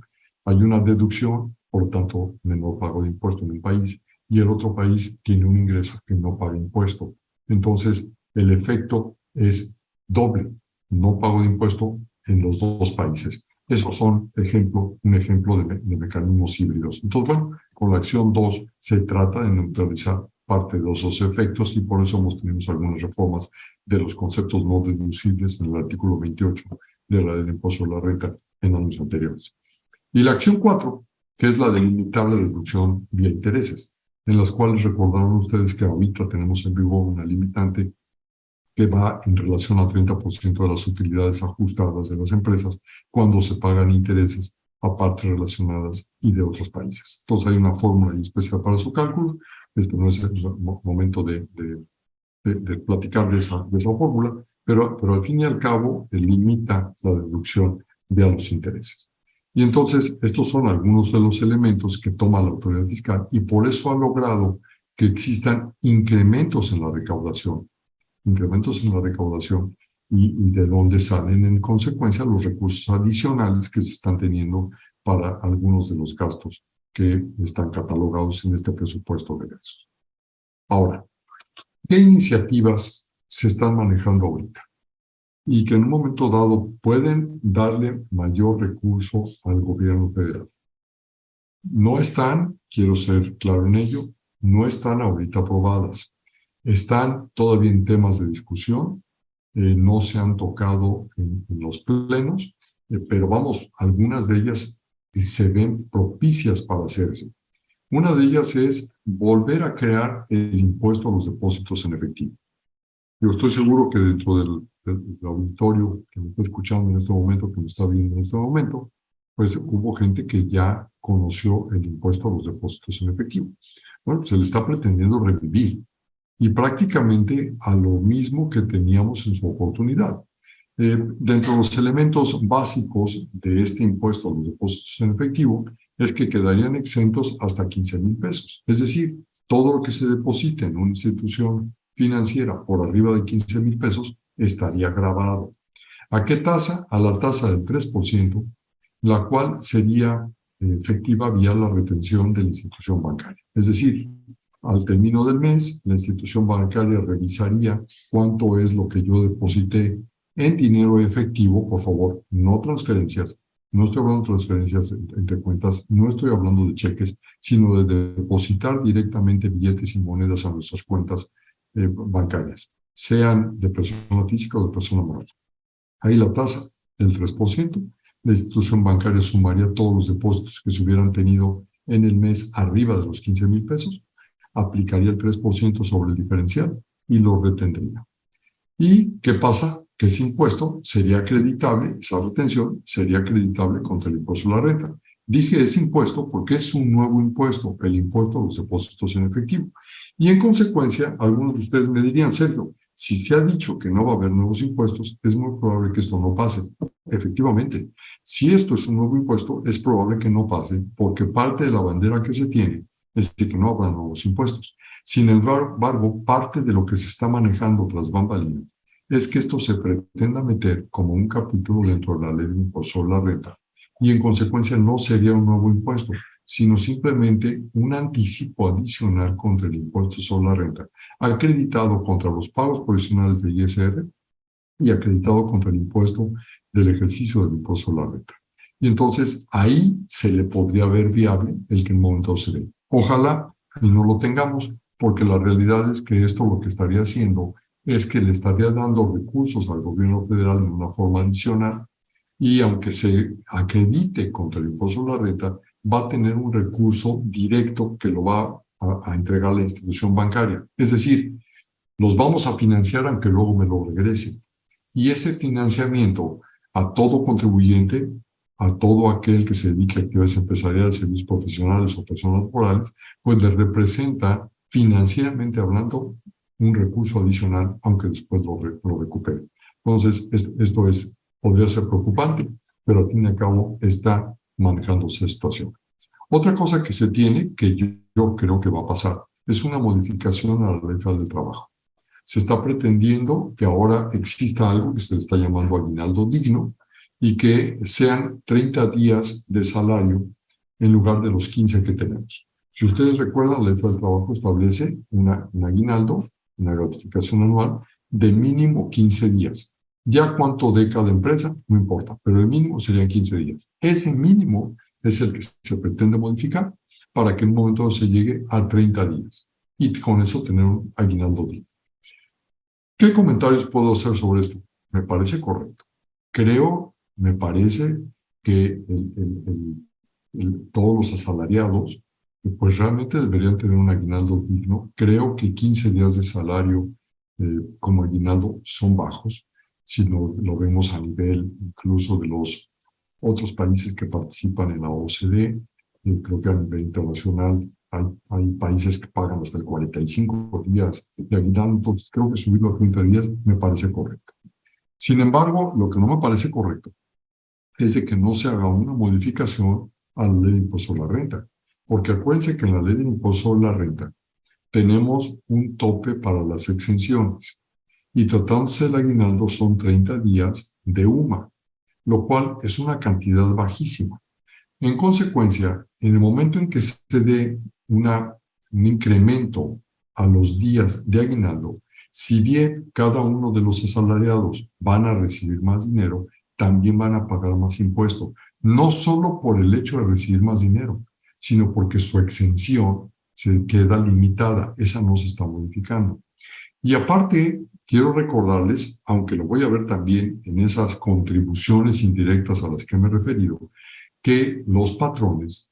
Hay una deducción, por tanto, menor pago de impuesto en un país, y el otro país tiene un ingreso que no paga impuesto. Entonces, el efecto es doble, no pago de impuesto en los dos países. Esos son un ejemplo de mecanismos híbridos. Entonces, bueno, con la acción 2 se trata de neutralizar parte de esos efectos y por eso hemos tenido algunas reformas de los conceptos no deducibles en el artículo 28 de la ley del impuesto a la renta en años anteriores. Y la acción 4, que es la de limitable deducción vía intereses, en las cuales recordaron ustedes que ahorita tenemos en vigor una limitante que va en relación al 30% de las utilidades ajustadas de las empresas cuando se pagan intereses a partes relacionadas y de otros países. Entonces hay una fórmula especial para su cálculo. Este no es el momento de platicar de esa fórmula, pero al fin y al cabo limita la deducción de los intereses. Y entonces estos son algunos de los elementos que toma la autoridad fiscal y por eso ha logrado que existan incrementos en la recaudación y de donde salen en consecuencia los recursos adicionales que se están teniendo para algunos de los gastos que están catalogados en este presupuesto de egresos. Ahora, ¿qué iniciativas se están manejando ahorita? Y que en un momento dado pueden darle mayor recurso al gobierno federal. No están, quiero ser claro en ello, no están ahorita aprobadas. Están todavía en temas de discusión, no se han tocado en los plenos, pero vamos, algunas de ellas se ven propicias para hacerse. Una de ellas es volver a crear el impuesto a los depósitos en efectivo. Yo estoy seguro que dentro del auditorio que me está escuchando en este momento, que me está viendo en este momento, pues hubo gente que ya conoció el impuesto a los depósitos en efectivo. Bueno, se le está pretendiendo revivir y prácticamente a lo mismo que teníamos en su oportunidad. Dentro de los elementos básicos de este impuesto a los depósitos en efectivo es que quedarían exentos hasta 15,000 pesos. Es decir, todo lo que se deposite en una institución financiera por arriba de 15,000 pesos estaría gravado. ¿A qué tasa? A la tasa del 3%, la cual sería efectiva vía la retención de la institución bancaria. Es decir, al término del mes, la institución bancaria revisaría cuánto es lo que yo deposité en dinero efectivo, por favor, no transferencias. No estoy hablando de transferencias entre cuentas, no estoy hablando de cheques, sino de depositar directamente billetes y monedas a nuestras cuentas bancarias, sean de persona física o de persona moral. Ahí la tasa del 3%, la institución bancaria sumaría todos los depósitos que se hubieran tenido en el mes arriba de los 15,000 pesos, aplicaría el 3% sobre el diferencial y lo retendría. ¿Y qué pasa? Que ese impuesto sería acreditable, esa retención sería acreditable contra el impuesto a la renta. Dije ese impuesto porque es un nuevo impuesto, el impuesto a los depósitos en efectivo. Y en consecuencia, algunos de ustedes me dirían, Sergio, si se ha dicho que no va a haber nuevos impuestos, es muy probable que esto no pase. Efectivamente, si esto es un nuevo impuesto, es probable que no pase porque parte de la bandera que se tiene es de que no habrá nuevos impuestos. Sin embargo, parte de lo que se está manejando tras bambalinas es que esto se pretenda meter como un capítulo dentro de la ley de impuesto sobre la renta y en consecuencia no sería un nuevo impuesto, sino simplemente un anticipo adicional contra el impuesto sobre la renta, acreditado contra los pagos provisionales de ISR y acreditado contra el impuesto del ejercicio del impuesto sobre la renta. Y entonces ahí se le podría ver viable el que en un momento se dé. Ojalá y no lo tengamos, porque la realidad es que esto lo que estaría haciendo es que le estaría dando recursos al gobierno federal de una forma adicional y aunque se acredite contra el impuesto sobre la renta, va a tener un recurso directo que lo va a entregar la institución bancaria. Es decir, los vamos a financiar aunque luego me lo regresen. Y ese financiamiento a todo contribuyente, a todo aquel que se dedique a actividades empresariales, servicios profesionales o personas morales, pues le representa financieramente hablando un recurso adicional, aunque después lo recupere. Entonces, esto podría ser preocupante, pero al fin y al cabo está manejándose la situación. Otra cosa que se tiene, que yo creo que va a pasar, es una modificación a la Ley Federal del Trabajo. Se está pretendiendo que ahora exista algo que se le está llamando aguinaldo digno y que sean 30 días de salario en lugar de los 15 que tenemos. Si ustedes recuerdan, la Ley Federal del Trabajo establece un aguinaldo, una gratificación anual de mínimo 15 días. Ya cuánto dé cada empresa, no importa, pero el mínimo serían 15 días. Ese mínimo es el que se pretende modificar para que en un momento se llegue a 30 días y con eso tener un aguinaldo digno. ¿Qué comentarios puedo hacer sobre esto? Me parece correcto. Me parece que todos los asalariados pues realmente deberían tener un aguinaldo digno. Creo que 15 días de salario como aguinaldo son bajos, si lo vemos a nivel incluso de los otros países que participan en la OCDE. Creo que a nivel internacional hay países que pagan hasta el 45 días de aguinaldo, entonces creo que subirlo a 30 días me parece correcto. Sin embargo, lo que no me parece correcto es de que no se haga una modificación a la ley de impuesto sobre la renta, porque acuérdense que en la ley de impuesto sobre la renta tenemos un tope para las exenciones y tratándose del aguinaldo son 30 días de UMA, lo cual es una cantidad bajísima. En consecuencia, en el momento en que se dé un incremento a los días de aguinaldo, si bien cada uno de los asalariados van a recibir más dinero, también van a pagar más impuestos, no solo por el hecho de recibir más dinero, sino porque su exención se queda limitada, esa no se está modificando. Y aparte, quiero recordarles, aunque lo voy a ver también en esas contribuciones indirectas a las que me he referido, que los patrones,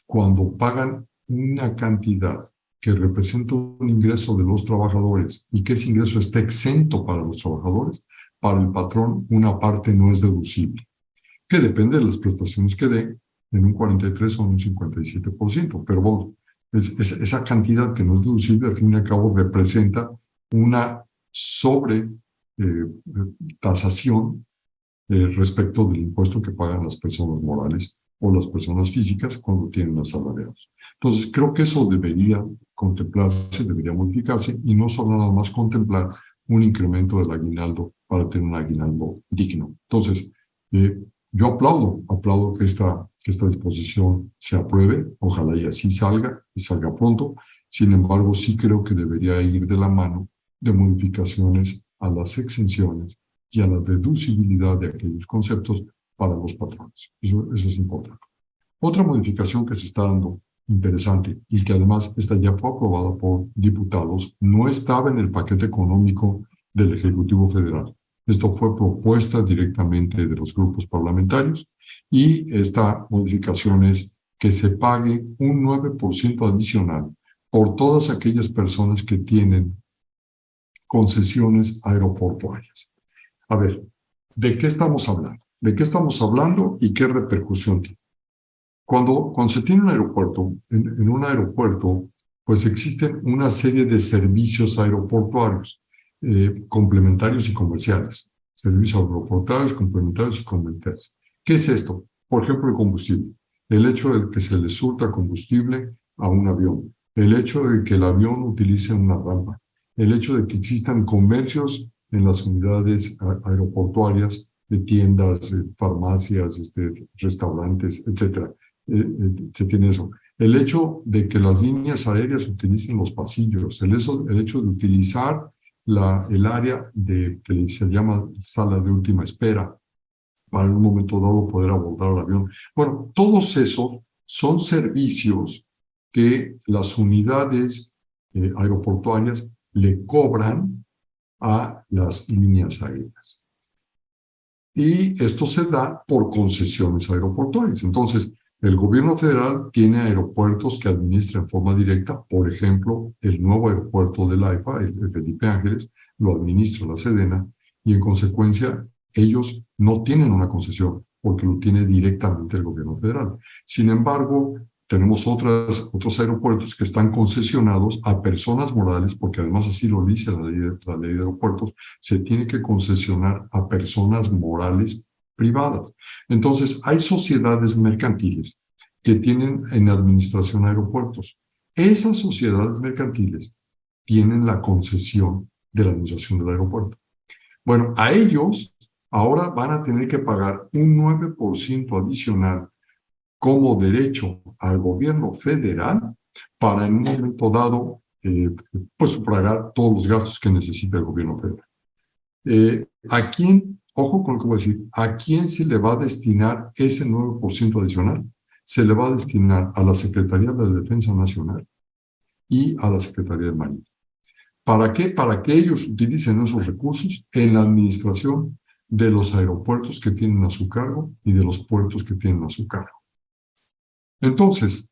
cuando pagan una cantidad que representa un ingreso de los trabajadores y que ese ingreso está exento para los trabajadores, para el patrón una parte no es deducible, que depende de las prestaciones que dé, en un 43 o un 57%, pero bueno, esa cantidad que no es deducible al fin y al cabo representa una sobre tasación respecto del impuesto que pagan las personas morales o las personas físicas cuando tienen asalariados. Entonces, creo que eso debería contemplarse, debería modificarse y no solo nada más contemplar un incremento del aguinaldo para tener un aguinaldo digno. Entonces, yo aplaudo que esta disposición se apruebe, ojalá y así salga, y salga pronto. Sin embargo, sí creo que debería ir de la mano de modificaciones a las exenciones y a la deducibilidad de aquellos conceptos para los patrones. Eso es importante. Otra modificación que se está dando interesante y que además esta ya fue aprobada por diputados, no estaba en el paquete económico del Ejecutivo Federal. Esto fue propuesta directamente de los grupos parlamentarios y esta modificación es que se pague un 9% adicional por todas aquellas personas que tienen concesiones aeroportuarias. A ver, ¿de qué estamos hablando? ¿De qué estamos hablando y qué repercusión tiene? Cuando se tiene un aeropuerto, en un aeropuerto, pues existen una serie de servicios aeroportuarios, complementarios y comerciales. Servicios aeroportuarios, complementarios y comerciales. ¿Qué es esto? Por ejemplo, el combustible. El hecho de que se le surta combustible a un avión. El hecho de que el avión utilice una rampa. El hecho de que existan comercios en las unidades aeroportuarias, de tiendas, farmacias, restaurantes, etcétera. Se tiene eso. El hecho de que las líneas aéreas utilicen los pasillos, el hecho de utilizar el área que se llama sala de última espera para en un momento dado poder abordar el avión. Bueno, todos esos son servicios que las unidades aeroportuarias le cobran a las líneas aéreas. Y esto se da por concesiones aeroportuarias. Entonces, el gobierno federal tiene aeropuertos que administra en forma directa. Por ejemplo, el nuevo aeropuerto del AIFA, el Felipe Ángeles, lo administra la Sedena y en consecuencia ellos no tienen una concesión porque lo tiene directamente el gobierno federal. Sin embargo, tenemos otros aeropuertos que están concesionados a personas morales, porque además así lo dice la ley de aeropuertos, se tiene que concesionar a personas morales privadas. Entonces, hay sociedades mercantiles que tienen en administración aeropuertos. Esas sociedades mercantiles tienen la concesión de la administración del aeropuerto. Bueno, a ellos ahora van a tener que pagar un 9% adicional como derecho al gobierno federal para en un momento dado pues sufragar todos los gastos que necesita el gobierno federal. ¿A quién, ojo con lo que voy a decir, a quién se le va a destinar ese 9% adicional? Se le va a destinar a la Secretaría de la Defensa Nacional y a la Secretaría de Marina. ¿Para qué? Para que ellos utilicen esos recursos en la administración de los aeropuertos que tienen a su cargo y de los puertos que tienen a su cargo. Entonces,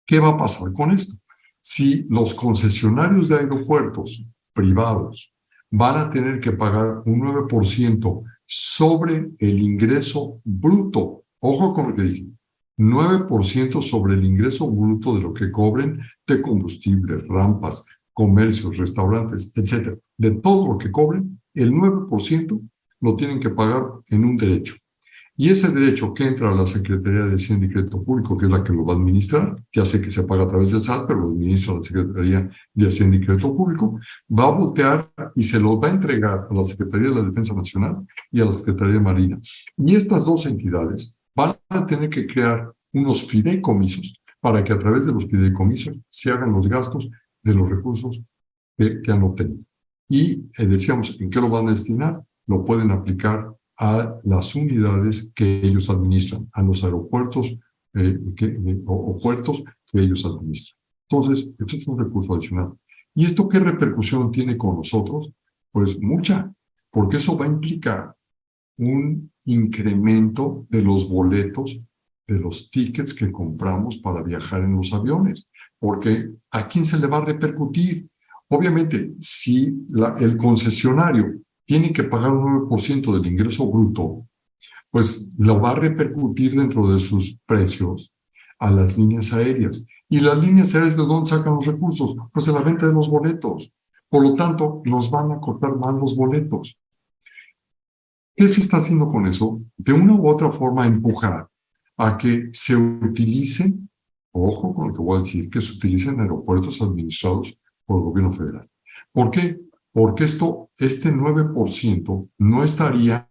¿qué va a pasar con esto? Si los concesionarios de aeropuertos privados van a tener que pagar un 9% sobre el ingreso bruto, ojo con lo que dije, 9% sobre el ingreso bruto de lo que cobren de combustible, rampas, comercios, restaurantes, etcétera, de todo lo que cobren, el 9% lo tienen que pagar en un derecho. Y ese derecho que entra a la Secretaría de Hacienda y Crédito Público, que es la que lo va a administrar, ya sé que se paga a través del SAT, pero lo administra la Secretaría de Hacienda y Crédito Público, va a voltear y se lo va a entregar a la Secretaría de la Defensa Nacional y a la Secretaría de Marina. Y estas dos entidades van a tener que crear unos fideicomisos para que a través de los fideicomisos se hagan los gastos de los recursos que han obtenido. Y decíamos, ¿en qué lo van a destinar? Lo pueden aplicar a las unidades que ellos administran, a los aeropuertos o puertos que ellos administran. Entonces, esto es un recurso adicional. ¿Y esto qué repercusión tiene con nosotros? Pues mucha, porque eso va a implicar un incremento de los boletos, de los tickets que compramos para viajar en los aviones. Porque ¿a quién se le va a repercutir? Obviamente, si el concesionario tiene que pagar un 9% del ingreso bruto, pues lo va a repercutir dentro de sus precios a las líneas aéreas. ¿Y las líneas aéreas de dónde sacan los recursos? Pues de la venta de los boletos. Por lo tanto, nos van a costar más los boletos. ¿Qué se está haciendo con eso? De una u otra forma empujar a que se utilicen, ojo con lo que voy a decir, que se utilicen aeropuertos administrados por el gobierno federal. ¿Por qué? porque este 9% no estaría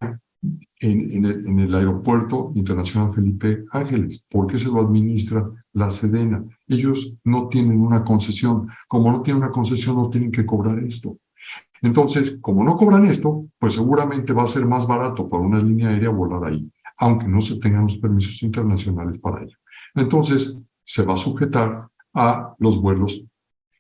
en el Aeropuerto Internacional Felipe Ángeles, porque se lo administra la Sedena. Ellos no tienen una concesión. Como no tienen una concesión, no tienen que cobrar esto. Entonces, como no cobran esto, pues seguramente va a ser más barato para una línea aérea volar ahí, aunque no se tengan los permisos internacionales para ello. Entonces, se va a sujetar a los vuelos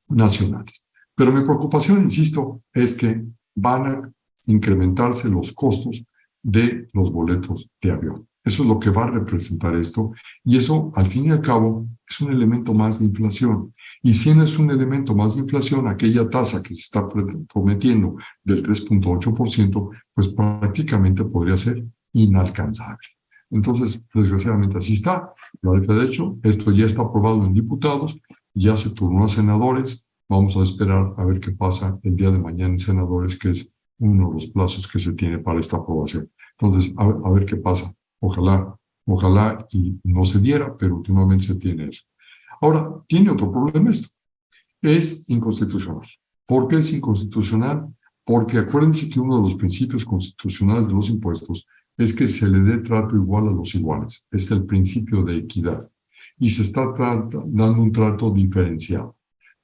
nacionales. Pero mi preocupación, insisto, es que van a incrementarse los costos de los boletos de avión. Eso es lo que va a representar esto, y eso, al fin y al cabo, es un elemento más de inflación. Y si no es un elemento más de inflación, aquella tasa que se está prometiendo del 3.8%, pues prácticamente podría ser inalcanzable. Entonces, desgraciadamente así está. De hecho, esto ya está aprobado en diputados, ya se turnó a senadores. Vamos a esperar a ver qué pasa el día de mañana en senadores, que es uno de los plazos que se tiene para esta aprobación. Entonces, a ver qué pasa. Ojalá y no se diera, pero últimamente se tiene eso. Ahora, tiene otro problema esto. Es inconstitucional. ¿Por qué es inconstitucional? Porque acuérdense que uno de los principios constitucionales de los impuestos es que se le dé trato igual a los iguales. Es el principio de equidad. Y se está dando un trato diferenciado.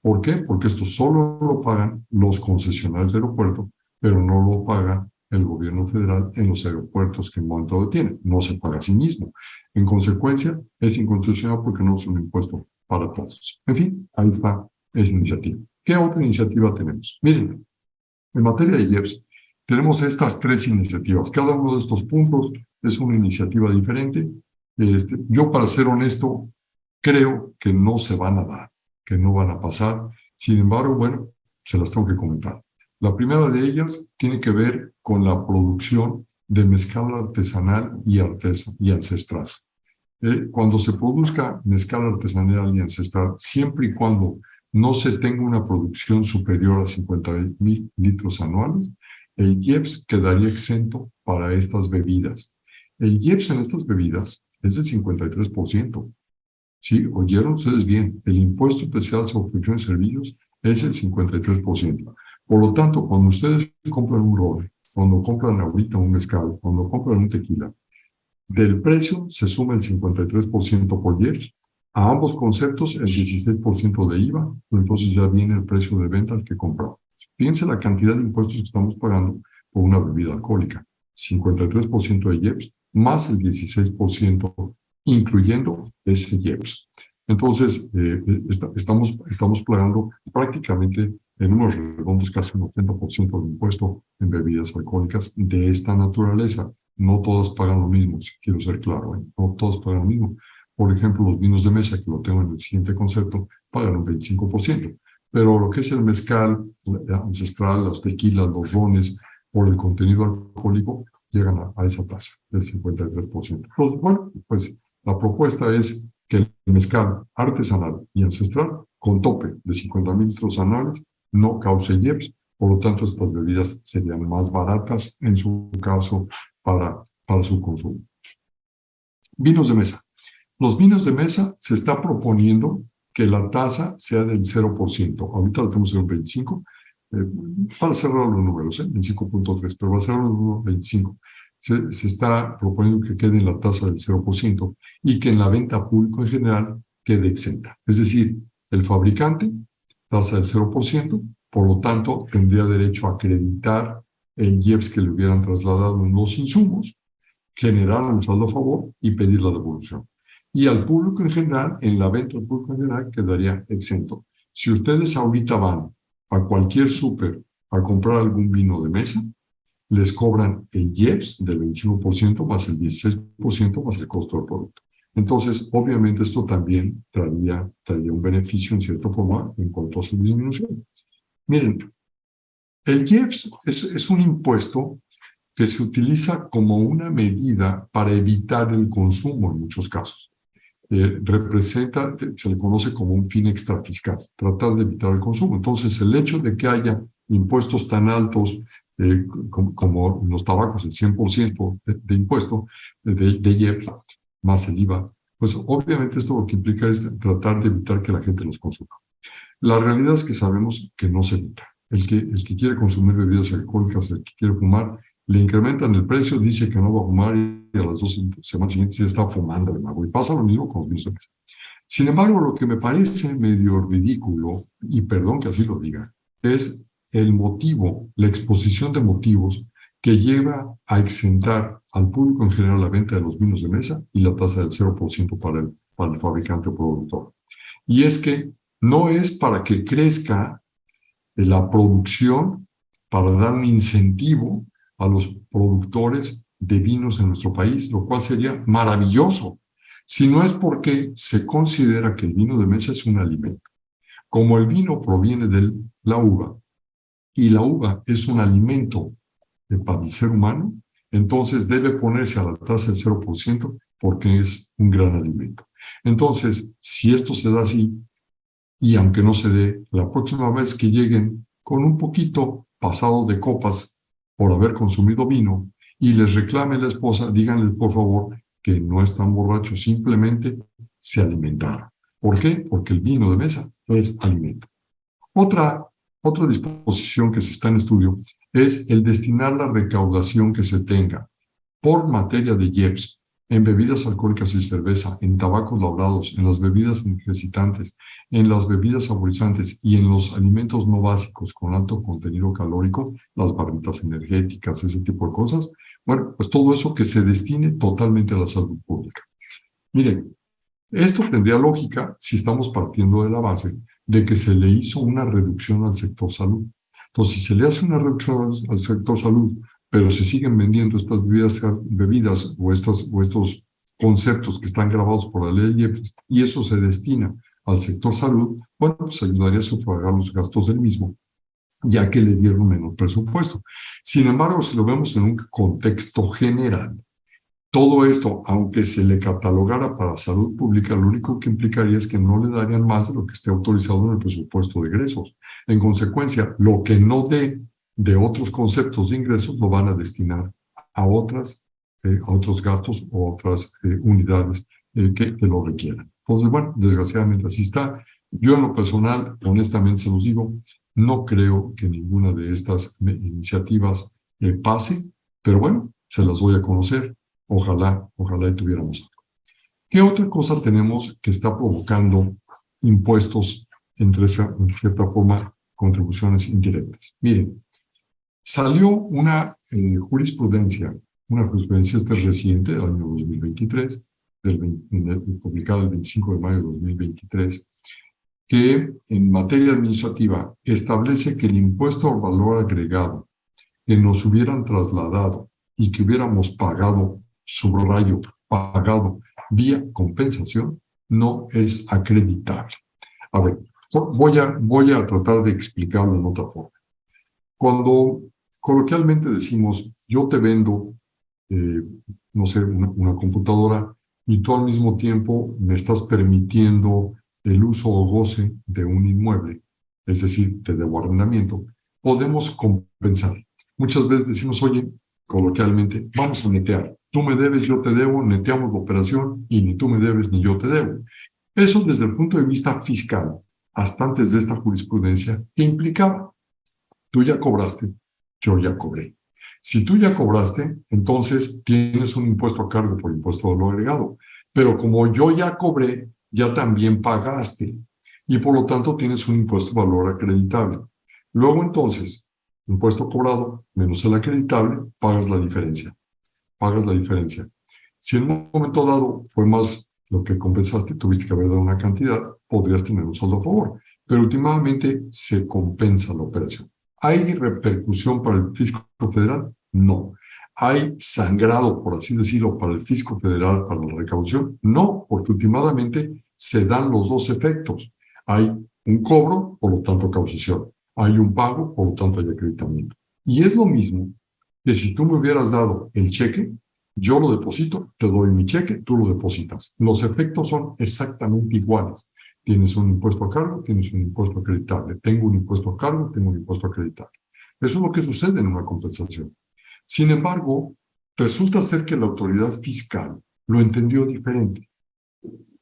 ¿Por qué? Porque esto solo lo pagan los concesionarios de aeropuerto, pero no lo paga el gobierno federal en los aeropuertos que en momento tiene. No se paga a sí mismo. En consecuencia, es inconstitucional porque no es un impuesto para todos. En fin, ahí está esa iniciativa. ¿Qué otra iniciativa tenemos? Miren, en materia de IEPS, tenemos estas tres iniciativas. Cada uno de estos puntos es una iniciativa diferente. Yo, para ser honesto, creo que no se van a dar, que no van a pasar. Sin embargo, bueno, se las tengo que comentar. La primera de ellas tiene que ver con la producción de mezcal artesanal y ancestral. Cuando se produzca mezcal artesanal y ancestral, siempre y cuando no se tenga una producción superior a 50,000 litros anuales, el IEPS quedaría exento para estas bebidas. El IEPS en estas bebidas es del 53%. Sí, oyeron ustedes bien, el impuesto especial sobre producción de servicios es el 53%. Por lo tanto, cuando ustedes compran un roble, cuando compran ahorita un mezcal, cuando compran un tequila, del precio se suma el 53% por IEPS. A ambos conceptos el 16% de IVA, entonces ya viene el precio de venta al que compramos. Fíjense la cantidad de impuestos que estamos pagando por una bebida alcohólica. 53% de IEPS más el 16%, incluyendo ese IEPS. Entonces, estamos pagando prácticamente en números redondos casi un 80% de impuesto en bebidas alcohólicas de esta naturaleza. No todas pagan lo mismo, si quiero ser claro, ¿eh? No todas pagan lo mismo. Por ejemplo, los vinos de mesa, que lo tengo en el siguiente concepto, pagan un 25%. Pero lo que es el mezcal ancestral, los tequilas, los rones, por el contenido alcohólico, llegan a esa tasa del 53%. Entonces, bueno, pues la propuesta es que el mezcal artesanal y ancestral, con tope de 50,000 litros anuales, no cause IEPS. Por lo tanto, estas bebidas serían más baratas, en su caso, para su consumo. Vinos de mesa. Los vinos de mesa se está proponiendo que la tasa sea del 0%. Ahorita lo tenemos en un 25%, para cerrar los números, 25.3, pero va a ser un 25%. Se está proponiendo que quede en la tasa del 0% y que en la venta pública en general quede exenta. Es decir, el fabricante, tasa del 0%, por lo tanto, tendría derecho a acreditar el IEPS que le hubieran trasladado en los insumos, generar un saldo a favor y pedir la devolución. Y al público en general, en la venta al público en general, quedaría exento. Si ustedes ahorita van a cualquier súper a comprar algún vino de mesa, les cobran el IEPS del 25% más el 16% más el costo del producto. Entonces, obviamente, esto también traería un beneficio en cierta forma en cuanto a su disminución. Miren, el IEPS es un impuesto que se utiliza como una medida para evitar el consumo en muchos casos. Se le conoce como un fin extrafiscal, tratar de evitar el consumo. Entonces, el hecho de que haya impuestos tan altos como los tabacos, el 100% de impuesto de IEPS, más el IVA, pues obviamente esto lo que implica es tratar de evitar que la gente los consuma. La realidad es que sabemos que no se evita. el que quiere consumir bebidas alcohólicas, el que quiere fumar, le incrementan el precio, dice que no va a fumar y a las 2 semanas siguientes ya está fumando de nuevo. Y pasa lo mismo con los vinos de mesa. Sin embargo, lo que me parece medio ridículo, y perdón que así lo diga, es el motivo, la exposición de motivos que lleva a exentar al público en general la venta de los vinos de mesa y la tasa del 0% para el fabricante o productor. Y es que no es para que crezca la producción, para dar un incentivo a los productores de vinos en nuestro país, lo cual sería maravilloso, sino es porque se considera que el vino de mesa es un alimento. Como el vino proviene de la uva y la uva es un alimento para el ser humano, entonces debe ponerse a la tasa del 0% porque es un gran alimento. Entonces, si esto se da así, y aunque no se dé, la próxima vez que lleguen con un poquito pasado de copas por haber consumido vino y les reclame la esposa, díganle por favor que no están borrachos, simplemente se alimentaron. ¿Por qué? Porque el vino de mesa es alimento. Otra disposición que se está en estudio es el destinar la recaudación que se tenga por materia de IEPS en bebidas alcohólicas y cerveza, en tabacos labrados, en las bebidas energizantes, en las bebidas saborizantes y en los alimentos no básicos con alto contenido calórico, las barritas energéticas, ese tipo de cosas. Bueno, pues todo eso que se destine totalmente a la salud pública. Miren, esto tendría lógica si estamos partiendo de la base de que se le hizo una reducción al sector salud. Entonces, si se le hace una reducción al sector salud, pero se siguen vendiendo estas bebidas o estos conceptos que están grabados por la ley IEPS, y eso se destina al sector salud, bueno, pues ayudaría a sufragar los gastos del mismo, ya que le dieron menos presupuesto. Sin embargo, si lo vemos en un contexto general, todo esto, aunque se le catalogara para salud pública, lo único que implicaría es que no le darían más de lo que esté autorizado en el presupuesto de egresos. En consecuencia, lo que no dé de otros conceptos de ingresos lo van a destinar a otros gastos o otras unidades que lo requieran. Entonces, bueno, desgraciadamente así está. Yo en lo personal, honestamente se los digo, no creo que ninguna de estas iniciativas pase, pero bueno, se las voy a conocer. Ojalá y tuviéramos algo. ¿Qué otra cosa tenemos que está provocando impuestos, en cierta forma, contribuciones indirectas? Miren, salió una jurisprudencia reciente, del año 2023, publicada el 25 de mayo de 2023, que en materia administrativa establece que el impuesto al valor agregado que nos hubieran trasladado y que hubiéramos pagado, subrayo, pagado vía compensación, no es acreditable. A ver, voy a tratar de explicarlo en otra forma. Cuando coloquialmente decimos, yo te vendo, no sé, una computadora y tú al mismo tiempo me estás permitiendo el uso o goce de un inmueble, es decir, te debo arrendamiento, podemos compensar. Muchas veces decimos, oye, coloquialmente, vamos a netear. Tú me debes, yo te debo, neteamos la operación y ni tú me debes ni yo te debo. Eso desde el punto de vista fiscal, hasta antes de esta jurisprudencia, ¿qué implicaba? Tú ya cobraste, yo ya cobré. Si tú ya cobraste, entonces tienes un impuesto a cargo por impuesto de valor agregado. Pero como yo ya cobré, ya también pagaste. Y por lo tanto tienes un impuesto de valor acreditable. Luego entonces, impuesto cobrado menos el acreditable, pagas la diferencia. Si en un momento dado fue más lo que compensaste, tuviste que haber dado una cantidad, podrías tener un saldo a favor. Pero últimamente se compensa la operación. ¿Hay repercusión para el fisco federal? No. ¿Hay sangrado, por así decirlo, para el fisco federal, para la recaudación? No, porque últimamente se dan los dos efectos. Hay un cobro, por lo tanto causación. Hay un pago, por lo tanto hay acreditamiento. Y es lo mismo que si tú me hubieras dado el cheque, yo lo deposito, te doy mi cheque, tú lo depositas. Los efectos son exactamente iguales. Tienes un impuesto a cargo, tienes un impuesto acreditable. Tengo un impuesto a cargo, tengo un impuesto acreditable. Eso es lo que sucede en una compensación. Sin embargo, resulta ser que la autoridad fiscal lo entendió diferente.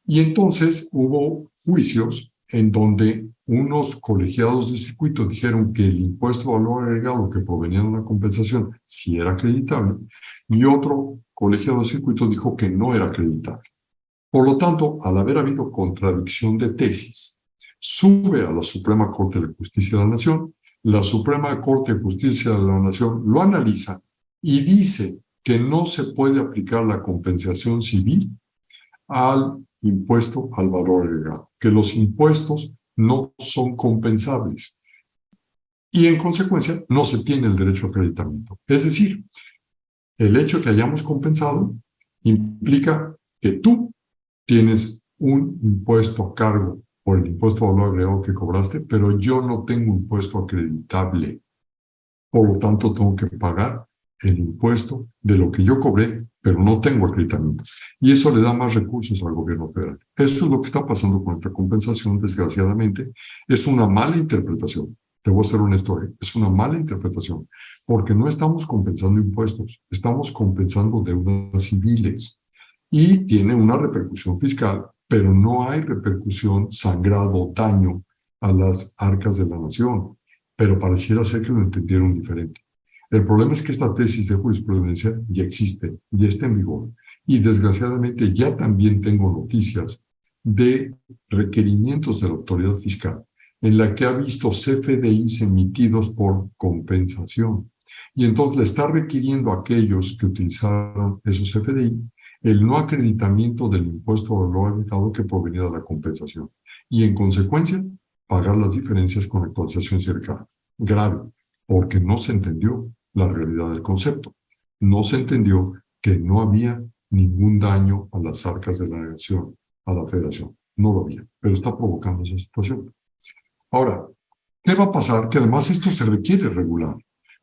Y entonces hubo juicios en donde unos colegiados de circuito dijeron que el impuesto de valor agregado que provenía de una compensación sí era acreditable, y otro colegiado de circuito dijo que no era acreditable. Por lo tanto, al haber habido contradicción de tesis, sube a la Suprema Corte de Justicia de la Nación, la Suprema Corte de Justicia de la Nación lo analiza y dice que no se puede aplicar la compensación civil al impuesto al valor agregado, que los impuestos no son compensables y en consecuencia no se tiene el derecho a acreditamiento. Es decir, el hecho de que hayamos compensado implica que tú tienes un impuesto a cargo por el impuesto al valor agregado que cobraste, pero yo no tengo impuesto acreditable. Por lo tanto, tengo que pagar el impuesto de lo que yo cobré, pero no tengo acreditamiento. Y eso le da más recursos al gobierno federal. Eso es lo que está pasando con esta compensación, desgraciadamente. Es una mala interpretación. Te voy a ser honesto, es una mala interpretación, porque no estamos compensando impuestos, estamos compensando deudas civiles. Y tiene una repercusión fiscal, pero no hay repercusión, sangrado, daño a las arcas de la nación. Pero pareciera ser que lo entendieron diferente. El problema es que esta tesis de jurisprudencia ya existe, ya está en vigor. Y desgraciadamente ya también tengo noticias de requerimientos de la autoridad fiscal en la que ha visto CFDIs emitidos por compensación. Y entonces le está requiriendo a aquellos que utilizaron esos CFDI el no acreditamiento del impuesto al valor agregado que provenía de la compensación. Y en consecuencia, pagar las diferencias con actualización cercana. Grave, porque no se entendió la realidad del concepto. No se entendió que no había ningún daño a las arcas de la nación, a la federación. No lo había, pero está provocando esa situación. Ahora, ¿qué va a pasar? Que además esto se requiere regular.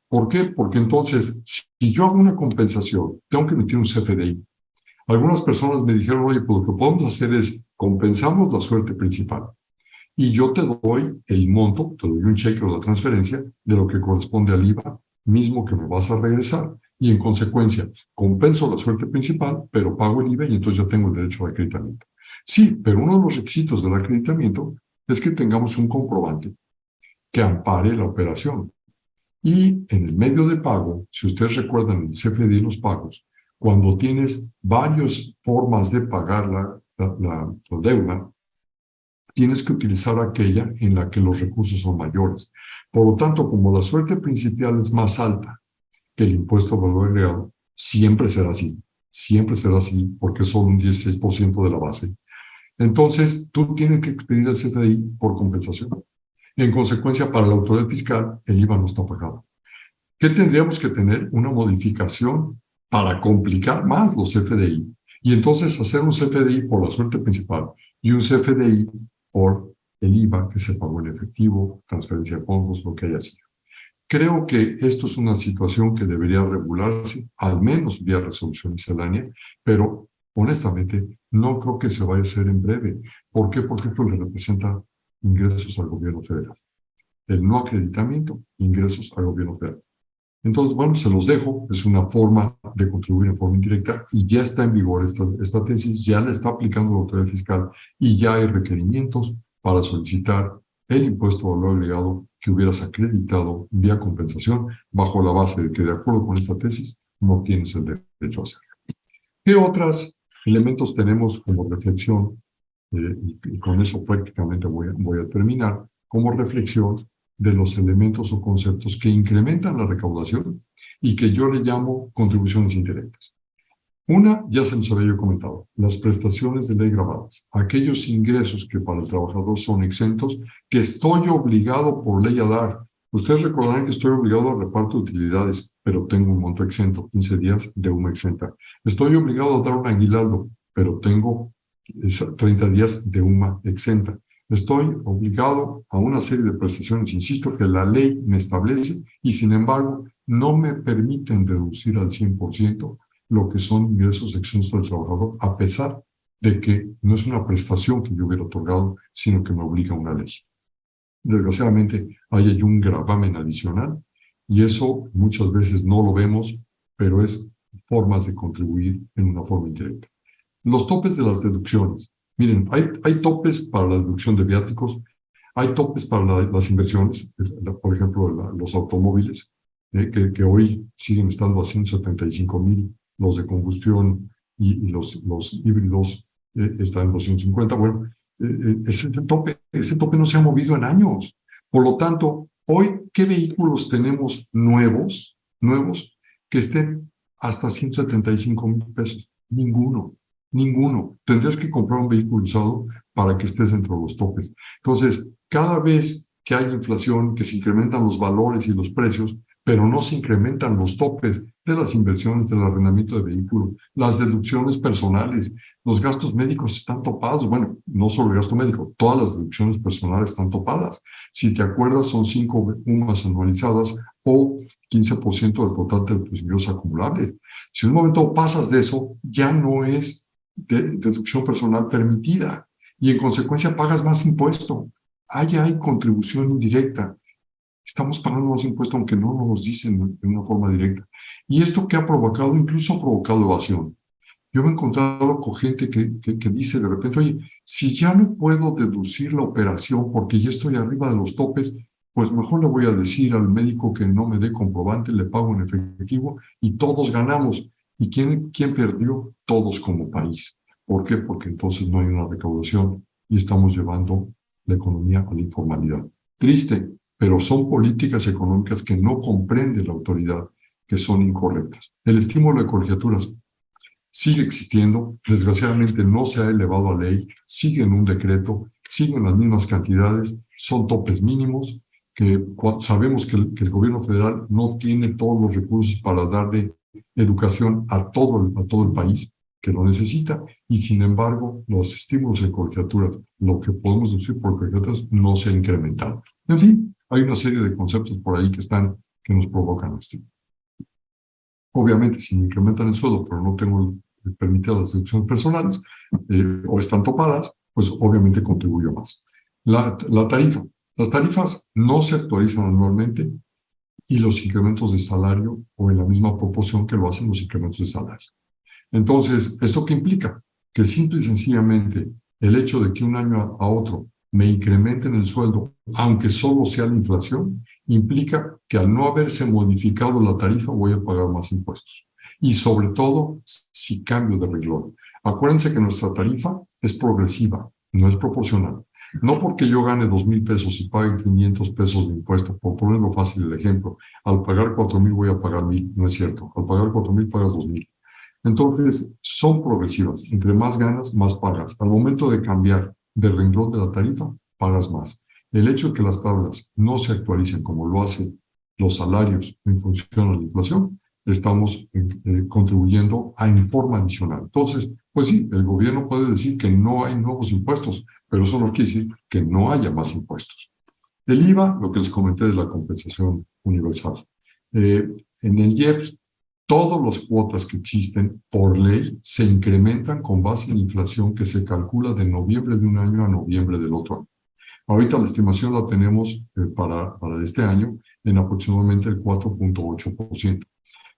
¿Por qué? Porque entonces, si yo hago una compensación, tengo que emitir un CFDI. Algunas personas me dijeron, oye, pues lo que podemos hacer es compensamos la suerte principal y yo te doy el monto, te doy un cheque o la transferencia de lo que corresponde al IVA mismo que me vas a regresar y en consecuencia compenso la suerte principal, pero pago el IVA y entonces yo tengo el derecho de acreditamiento. Sí, pero uno de los requisitos del acreditamiento es que tengamos un comprobante que ampare la operación. Y en el medio de pago, si ustedes recuerdan el CFDI y los pagos, cuando tienes varias formas de pagar la deuda, tienes que utilizar aquella en la que los recursos son mayores. Por lo tanto, como la suerte principal es más alta que el impuesto al valor agregado, siempre será así, porque es solo un 16% de la base. Entonces, tú tienes que pedir el CFDI por compensación. En consecuencia, para la autoridad fiscal, el IVA no está pagado. ¿Qué tendríamos que tener? Una modificación para complicar más los CFDI. Y entonces hacer un CFDI por la suerte principal y un CFDI por el IVA que se pagó en efectivo, transferencia de fondos, lo que haya sido. Creo que esto es una situación que debería regularse, al menos vía resolución miscelánea, pero honestamente no creo que se vaya a hacer en breve. ¿Por qué? Porque esto le representa ingresos al gobierno federal. El no acreditamiento, ingresos al gobierno federal. Entonces, bueno, se los dejo, es una forma de contribuir en forma indirecta y ya está en vigor esta tesis, ya la está aplicando la autoridad fiscal y ya hay requerimientos para solicitar el impuesto al valor agregado que hubieras acreditado vía compensación bajo la base de que de acuerdo con esta tesis no tienes el derecho a hacerlo. ¿Qué otros elementos tenemos como reflexión? Y con eso prácticamente voy a terminar, como reflexión de los elementos o conceptos que incrementan la recaudación y que yo le llamo contribuciones indirectas. Una, ya se los había yo comentado, las prestaciones de ley grabadas, aquellos ingresos que para el trabajador son exentos, que estoy obligado por ley a dar. Ustedes recordarán que estoy obligado al reparto de utilidades, pero tengo un monto exento, 15 días de UMA exenta. Estoy obligado a dar un aguinaldo, pero tengo 30 días de UMA exenta. Estoy obligado a una serie de prestaciones, insisto, que la ley me establece y sin embargo no me permiten deducir al 100% lo que son ingresos exentos del trabajador, a pesar de que no es una prestación que yo hubiera otorgado, sino que me obliga una ley. Desgraciadamente hay un gravamen adicional y eso muchas veces no lo vemos, pero es formas de contribuir en una forma indirecta. Los topes de las deducciones. Miren, hay topes para la deducción de viáticos, hay topes para las inversiones, por ejemplo, los automóviles, que hoy siguen estando a 175,000, los de combustión y los híbridos están en 250. Bueno, ese tope no se ha movido en años. Por lo tanto, hoy, ¿qué vehículos tenemos nuevos que estén hasta 175,000 pesos? Ninguno. Tendrías que comprar un vehículo usado para que estés dentro de los topes. Entonces, cada vez que hay inflación, que se incrementan los valores y los precios, pero no se incrementan los topes de las inversiones, del arrendamiento de vehículos, las deducciones personales, los gastos médicos están topados. Bueno, no solo el gasto médico, todas las deducciones personales están topadas. Si te acuerdas, son 5 UMAS anualizadas o 15% del total de tus ingresos acumulables. Si en un momento pasas de eso, ya no es deducción personal permitida y en consecuencia pagas más impuesto. Allá hay contribución indirecta. Estamos pagando más impuesto aunque no nos lo dicen de una forma directa. Y esto que ha provocado, incluso ha provocado evasión. Yo me he encontrado con gente que dice de repente, oye, si ya no puedo deducir la operación porque ya estoy arriba de los topes, pues mejor le voy a decir al médico que no me dé comprobante, le pago en efectivo y todos ganamos. ¿Y quién perdió? Todos como país. ¿Por qué? Porque entonces no hay una recaudación y estamos llevando la economía a la informalidad. Triste, pero son políticas económicas que no comprende la autoridad, que son incorrectas. El estímulo de colegiaturas sigue existiendo, desgraciadamente no se ha elevado a ley, sigue en un decreto, siguen las mismas cantidades, son topes mínimos, que sabemos que el gobierno federal no tiene todos los recursos para darle educación a todo el país que lo necesita, y sin embargo los estímulos en colegiaturas, lo que podemos decir por colegiaturas, no se ha incrementado. En fin, hay una serie de conceptos por ahí que nos provocan esto. Obviamente, si me incrementan el sueldo, pero no tengo permitidas las deducciones personales o están topadas, pues obviamente contribuyo más. La tarifa. Las tarifas no se actualizan anualmente y los incrementos de salario o en la misma proporción que lo hacen los incrementos de salario. Entonces, ¿esto qué implica? Que simple y sencillamente el hecho de que un año a otro me incrementen el sueldo, aunque solo sea la inflación, implica que al no haberse modificado la tarifa voy a pagar más impuestos. Y sobre todo, si cambio de renglón. Acuérdense que nuestra tarifa es progresiva, no es proporcional. No porque yo gane 2,000 pesos y pague 500 pesos de impuesto, por ponerlo fácil el ejemplo, al pagar 4,000 voy a pagar 1,000, no es cierto. Al pagar 4,000 pagas 2,000. Entonces, son progresivas. Entre más ganas, más pagas. Al momento de cambiar de renglón de la tarifa, pagas más. El hecho de que las tablas no se actualicen como lo hacen los salarios en función de la inflación, estamos contribuyendo en forma adicional. Entonces, pues sí, el gobierno puede decir que no hay nuevos impuestos, pero eso no quiere decir que no haya más impuestos. El IVA, lo que les comenté de la compensación universal. En el IEPS, todas las cuotas que existen por ley se incrementan con base en inflación que se calcula de noviembre de un año a noviembre del otro año. Ahorita la estimación la tenemos para este año en aproximadamente el 4.8%.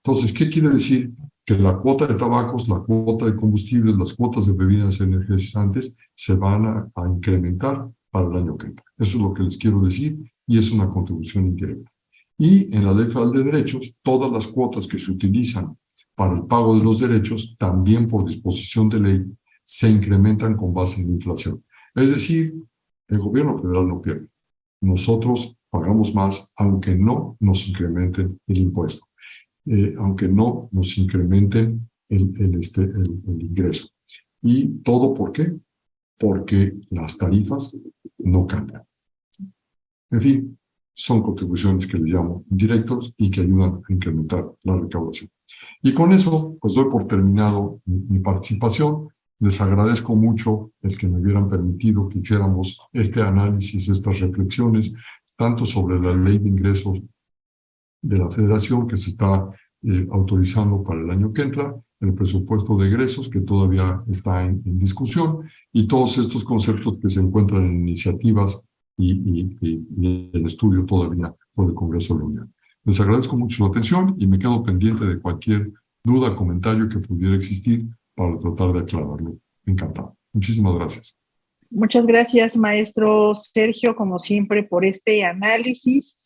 Entonces, ¿qué quiere decir? Que la cuota de tabacos, la cuota de combustibles, las cuotas de bebidas energizantes se van a incrementar para el año que entra. Eso es lo que les quiero decir y es una contribución indirecta. Y en la Ley Federal de Derechos, todas las cuotas que se utilizan para el pago de los derechos, también por disposición de ley, se incrementan con base en la inflación. Es decir, el gobierno federal no pierde. Nosotros pagamos más, aunque no nos incrementen el impuesto, aunque no nos incrementen el ingreso. ¿Y todo por qué? Porque las tarifas no cambian. En fin, son contribuciones que le llamo indirectos y que ayudan a incrementar la recaudación. Y con eso, pues doy por terminado mi participación. Les agradezco mucho el que me hubieran permitido que hiciéramos este análisis, estas reflexiones, tanto sobre la ley de ingresos de la Federación que se está autorizando para el año que entra, el presupuesto de egresos que todavía está en discusión y todos estos conceptos que se encuentran en iniciativas y en estudio todavía por el Congreso de la Unión. Les agradezco mucho su atención y me quedo pendiente de cualquier duda, comentario que pudiera existir para tratar de aclararlo. Encantado. Muchísimas gracias. Muchas gracias, maestro Sergio, como siempre, por este análisis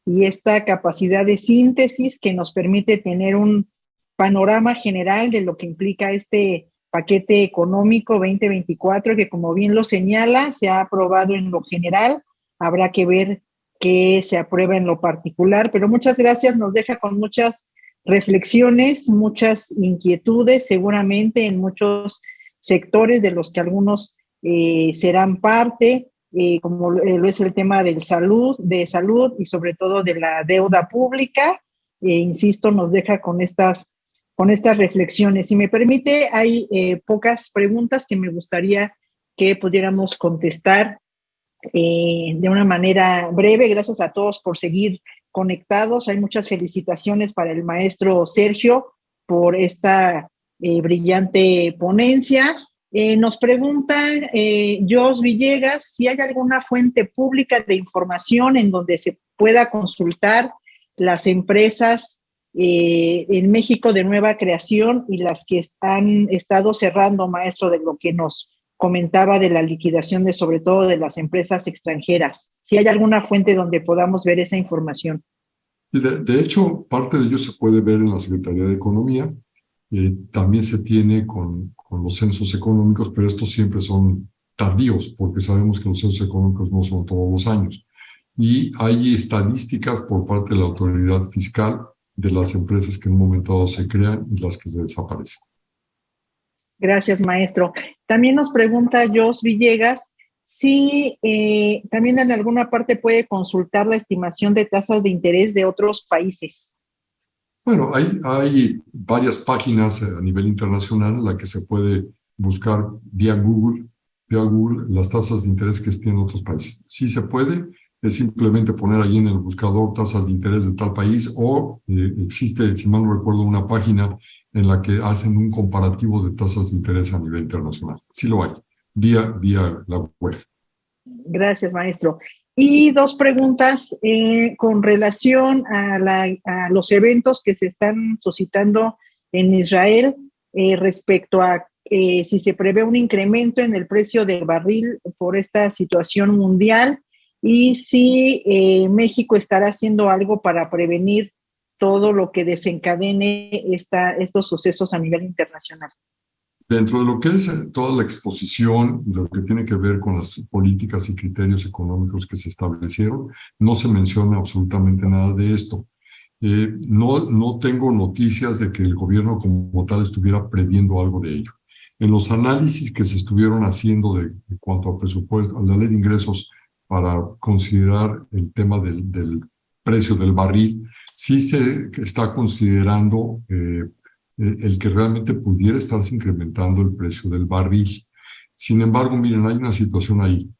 y esta capacidad de síntesis que nos permite tener un panorama general de lo que implica este paquete económico 2024, que como bien lo señala, se ha aprobado en lo general. Habrá que ver qué se aprueba en lo particular, pero muchas gracias, nos deja con muchas reflexiones, muchas inquietudes, seguramente en muchos sectores de los que algunos serán parte, como lo es el tema de salud y sobre todo de la deuda pública. Insisto, nos deja con estas reflexiones. Si me permite, hay pocas preguntas que me gustaría que pudiéramos contestar de una manera breve. Gracias a todos por seguir conectados. Hay muchas felicitaciones para el maestro Sergio por esta brillante ponencia. Nos pregunta Jos Villegas si hay alguna fuente pública de información en donde se pueda consultar las empresas en México de nueva creación y las que han estado cerrando, maestro, de lo que nos comentaba de la liquidación de sobre todo de las empresas extranjeras. Si hay alguna fuente donde podamos ver esa información. De hecho, parte de ello se puede ver en la Secretaría de Economía. También se tiene con los censos económicos, pero estos siempre son tardíos, porque sabemos que los censos económicos no son todos los años. Y hay estadísticas por parte de la autoridad fiscal de las empresas que en un momento dado se crean y las que se desaparecen. Gracias, maestro. También nos pregunta Jos Villegas si también en alguna parte puede consultar la estimación de tasas de interés de otros países. Bueno, hay varias páginas a nivel internacional en las que se puede buscar vía Google las tasas de interés que tienen otros países. Sí se puede, es simplemente poner ahí en el buscador tasas de interés de tal país o existe, si mal no recuerdo, una página en la que hacen un comparativo de tasas de interés a nivel internacional. Sí lo hay, vía la web. Gracias, maestro. Y dos preguntas con relación a los eventos que se están suscitando en Israel respecto a si se prevé un incremento en el precio del barril por esta situación mundial y si México estará haciendo algo para prevenir todo lo que desencadene estos sucesos a nivel internacional. Dentro de lo que es toda la exposición, lo que tiene que ver con las políticas y criterios económicos que se establecieron, no se menciona absolutamente nada de esto. No tengo noticias de que el gobierno como tal estuviera previendo algo de ello. En los análisis que se estuvieron haciendo de cuanto al presupuesto, a la ley de ingresos para considerar el tema del precio del barril, sí se está considerando el que realmente pudiera estarse incrementando el precio del barril. Sin embargo, miren, hay una situación ahí.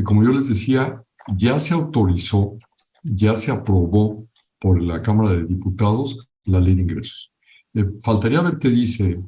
Como yo les decía, ya se autorizó, ya se aprobó por la Cámara de Diputados la ley de ingresos. Faltaría ver qué dice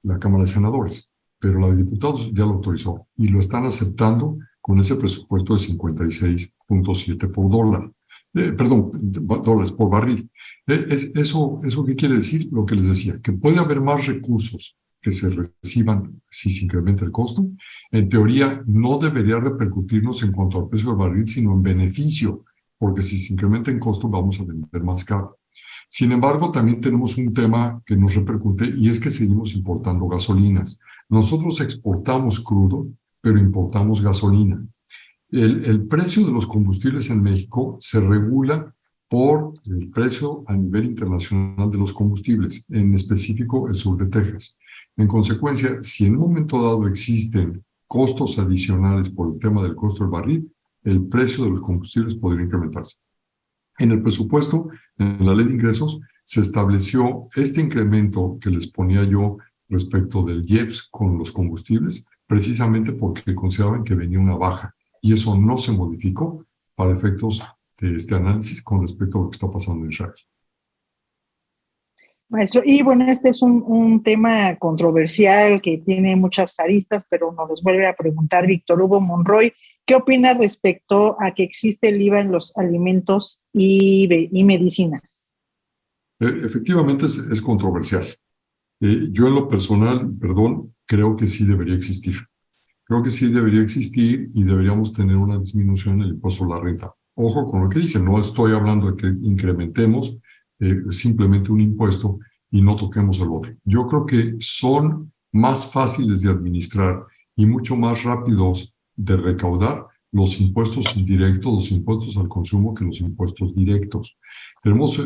la Cámara de Senadores, pero la de Diputados ya lo autorizó y lo están aceptando con ese presupuesto de 56.7 por dólar. Dólares por barril. ¿Eso qué quiere decir? Lo que les decía, que puede haber más recursos que se reciban si se incrementa el costo. En teoría, no debería repercutirnos en cuanto al precio del barril, sino en beneficio, porque si se incrementa en costo, vamos a vender más caro. Sin embargo, también tenemos un tema que nos repercute y es que seguimos importando gasolinas. Nosotros exportamos crudo, pero importamos gasolina. El precio de los combustibles en México se regula por el precio a nivel internacional de los combustibles, en específico el sur de Texas. En consecuencia, si en un momento dado existen costos adicionales por el tema del costo del barril, el precio de los combustibles podría incrementarse. En el presupuesto, en la ley de ingresos, se estableció este incremento que les ponía yo respecto del IEPS con los combustibles, precisamente porque consideraban que venía una baja. Y eso no se modificó para efectos de este análisis con respecto a lo que está pasando en Israel. Maestro, y bueno, este es un tema controversial que tiene muchas aristas, pero nos los vuelve a preguntar Víctor Hugo Monroy. ¿Qué opina respecto a que existe el IVA en los alimentos y medicinas? Efectivamente es controversial. Yo en lo personal, creo que sí debería existir. creo que sí debería existir y deberíamos tener una disminución en el impuesto a la renta. Ojo con lo que dije, no estoy hablando de que incrementemos simplemente un impuesto y no toquemos el otro. Yo creo que son más fáciles de administrar y mucho más rápidos de recaudar los impuestos indirectos, los impuestos al consumo, que los impuestos directos. Tenemos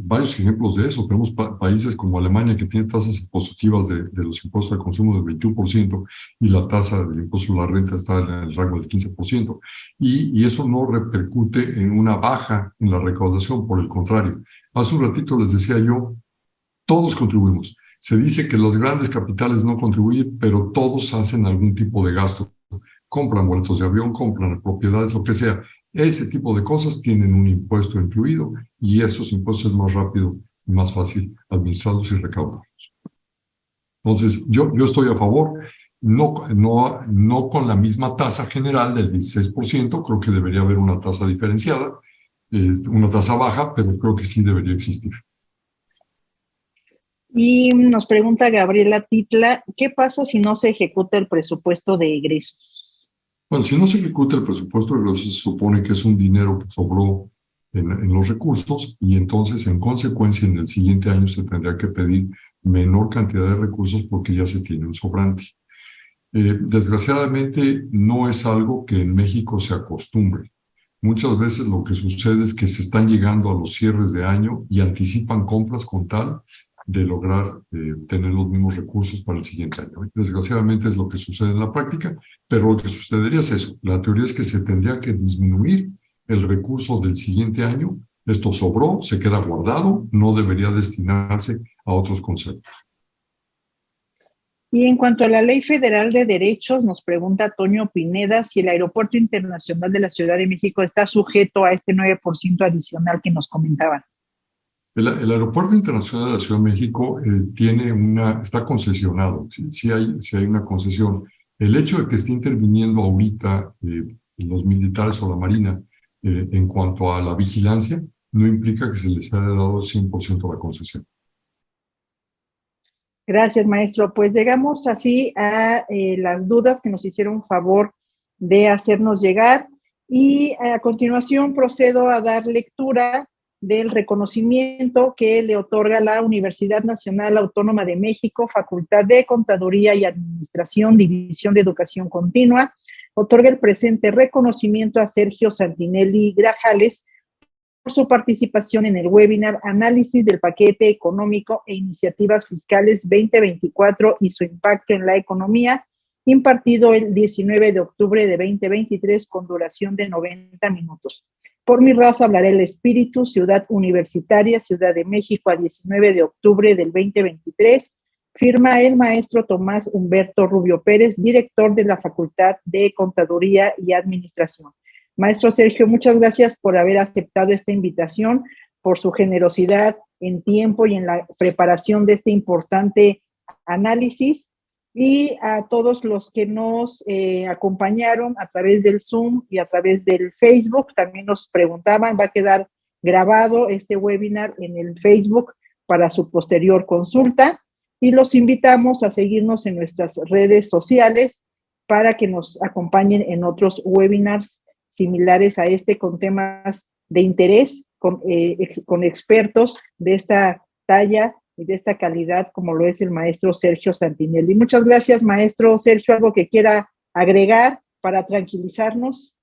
varios ejemplos de eso. Tenemos países como Alemania, que tiene tasas positivas de los impuestos al consumo del 21% y la tasa del impuesto a la renta está en el rango del 15%. Y eso no repercute en una baja en la recaudación, por el contrario. Hace un ratito les decía yo, todos contribuimos. Se dice que los grandes capitales no contribuyen, pero todos hacen algún tipo de gasto. Compran boletos de avión, compran propiedades, lo que sea. Ese tipo de cosas tienen un impuesto incluido y esos impuestos es más rápido y más fácil administrarlos y recaudarlos. Entonces, yo estoy a favor, no con la misma tasa general del 16%, creo que debería haber una tasa diferenciada, una tasa baja, pero creo que sí debería existir. Y nos pregunta Gabriela Titla, ¿qué pasa si no se ejecuta el presupuesto de egresos? Bueno, si no se ejecuta el presupuesto de egresos, se supone que es un dinero que sobró en los recursos y entonces, en consecuencia, en el siguiente año se tendría que pedir menor cantidad de recursos porque ya se tiene un sobrante. Desgraciadamente, no es algo que en México se acostumbre. Muchas veces lo que sucede es que se están llegando a los cierres de año y anticipan compras con tal de lograr tener los mismos recursos para el siguiente año. Desgraciadamente es lo que sucede en la práctica, pero lo que sucedería es eso. La teoría es que se tendría que disminuir el recurso del siguiente año. Esto sobró, se queda guardado, no debería destinarse a otros conceptos. Y en cuanto a la Ley Federal de Derechos, nos pregunta Toño Pineda si el Aeropuerto Internacional de la Ciudad de México está sujeto a este 9% adicional que nos comentaban. El Aeropuerto Internacional de la Ciudad de México está concesionado, sí hay una concesión. El hecho de que esté interviniendo ahorita los militares o la Marina en cuanto a la vigilancia, no implica que se les haya dado el 100% la concesión. Gracias, maestro. Pues llegamos así a las dudas que nos hicieron favor de hacernos llegar y a continuación procedo a dar lectura del reconocimiento que le otorga la Universidad Nacional Autónoma de México, Facultad de Contaduría y Administración, División de Educación Continua. Otorga el presente reconocimiento a Sergio Santinelli Grajales por su participación en el webinar Análisis del Paquete Económico e Iniciativas Fiscales 2024 y su impacto en la economía, impartido el 19 de octubre de 2023 con duración de 90 minutos. Por mi raza hablaré el espíritu, Ciudad Universitaria, Ciudad de México, a 19 de octubre del 2023. Firma el maestro Tomás Humberto Rubio Pérez, director de la Facultad de Contaduría y Administración. Maestro Sergio, muchas gracias por haber aceptado esta invitación, por su generosidad en tiempo y en la preparación de este importante análisis, y a todos los que nos acompañaron a través del Zoom y a través del Facebook. También nos preguntaban, va a quedar grabado este webinar en el Facebook para su posterior consulta, y los invitamos a seguirnos en nuestras redes sociales para que nos acompañen en otros webinars similares a este, con temas de interés, con expertos de esta talla y de esta calidad, como lo es el maestro Sergio Santinelli. Muchas gracias, maestro Sergio. ¿Algo que quiera agregar para tranquilizarnos?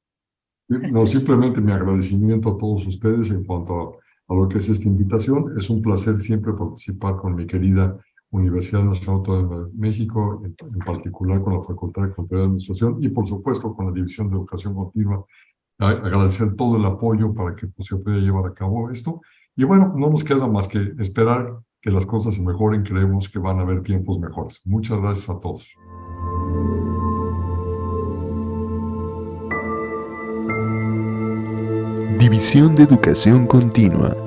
No, simplemente mi agradecimiento a todos ustedes en cuanto a lo que es esta invitación. Es un placer siempre participar con mi querida Universidad Nacional Autónoma de México, en particular con la Facultad de Contaduría y Administración y, por supuesto, con la División de Educación Continua. Agradecer todo el apoyo para que se pueda llevar a cabo esto. Y bueno, no nos queda más que esperar que las cosas se mejoren. Creemos que van a haber tiempos mejores. Muchas gracias a todos. División de Educación Continua.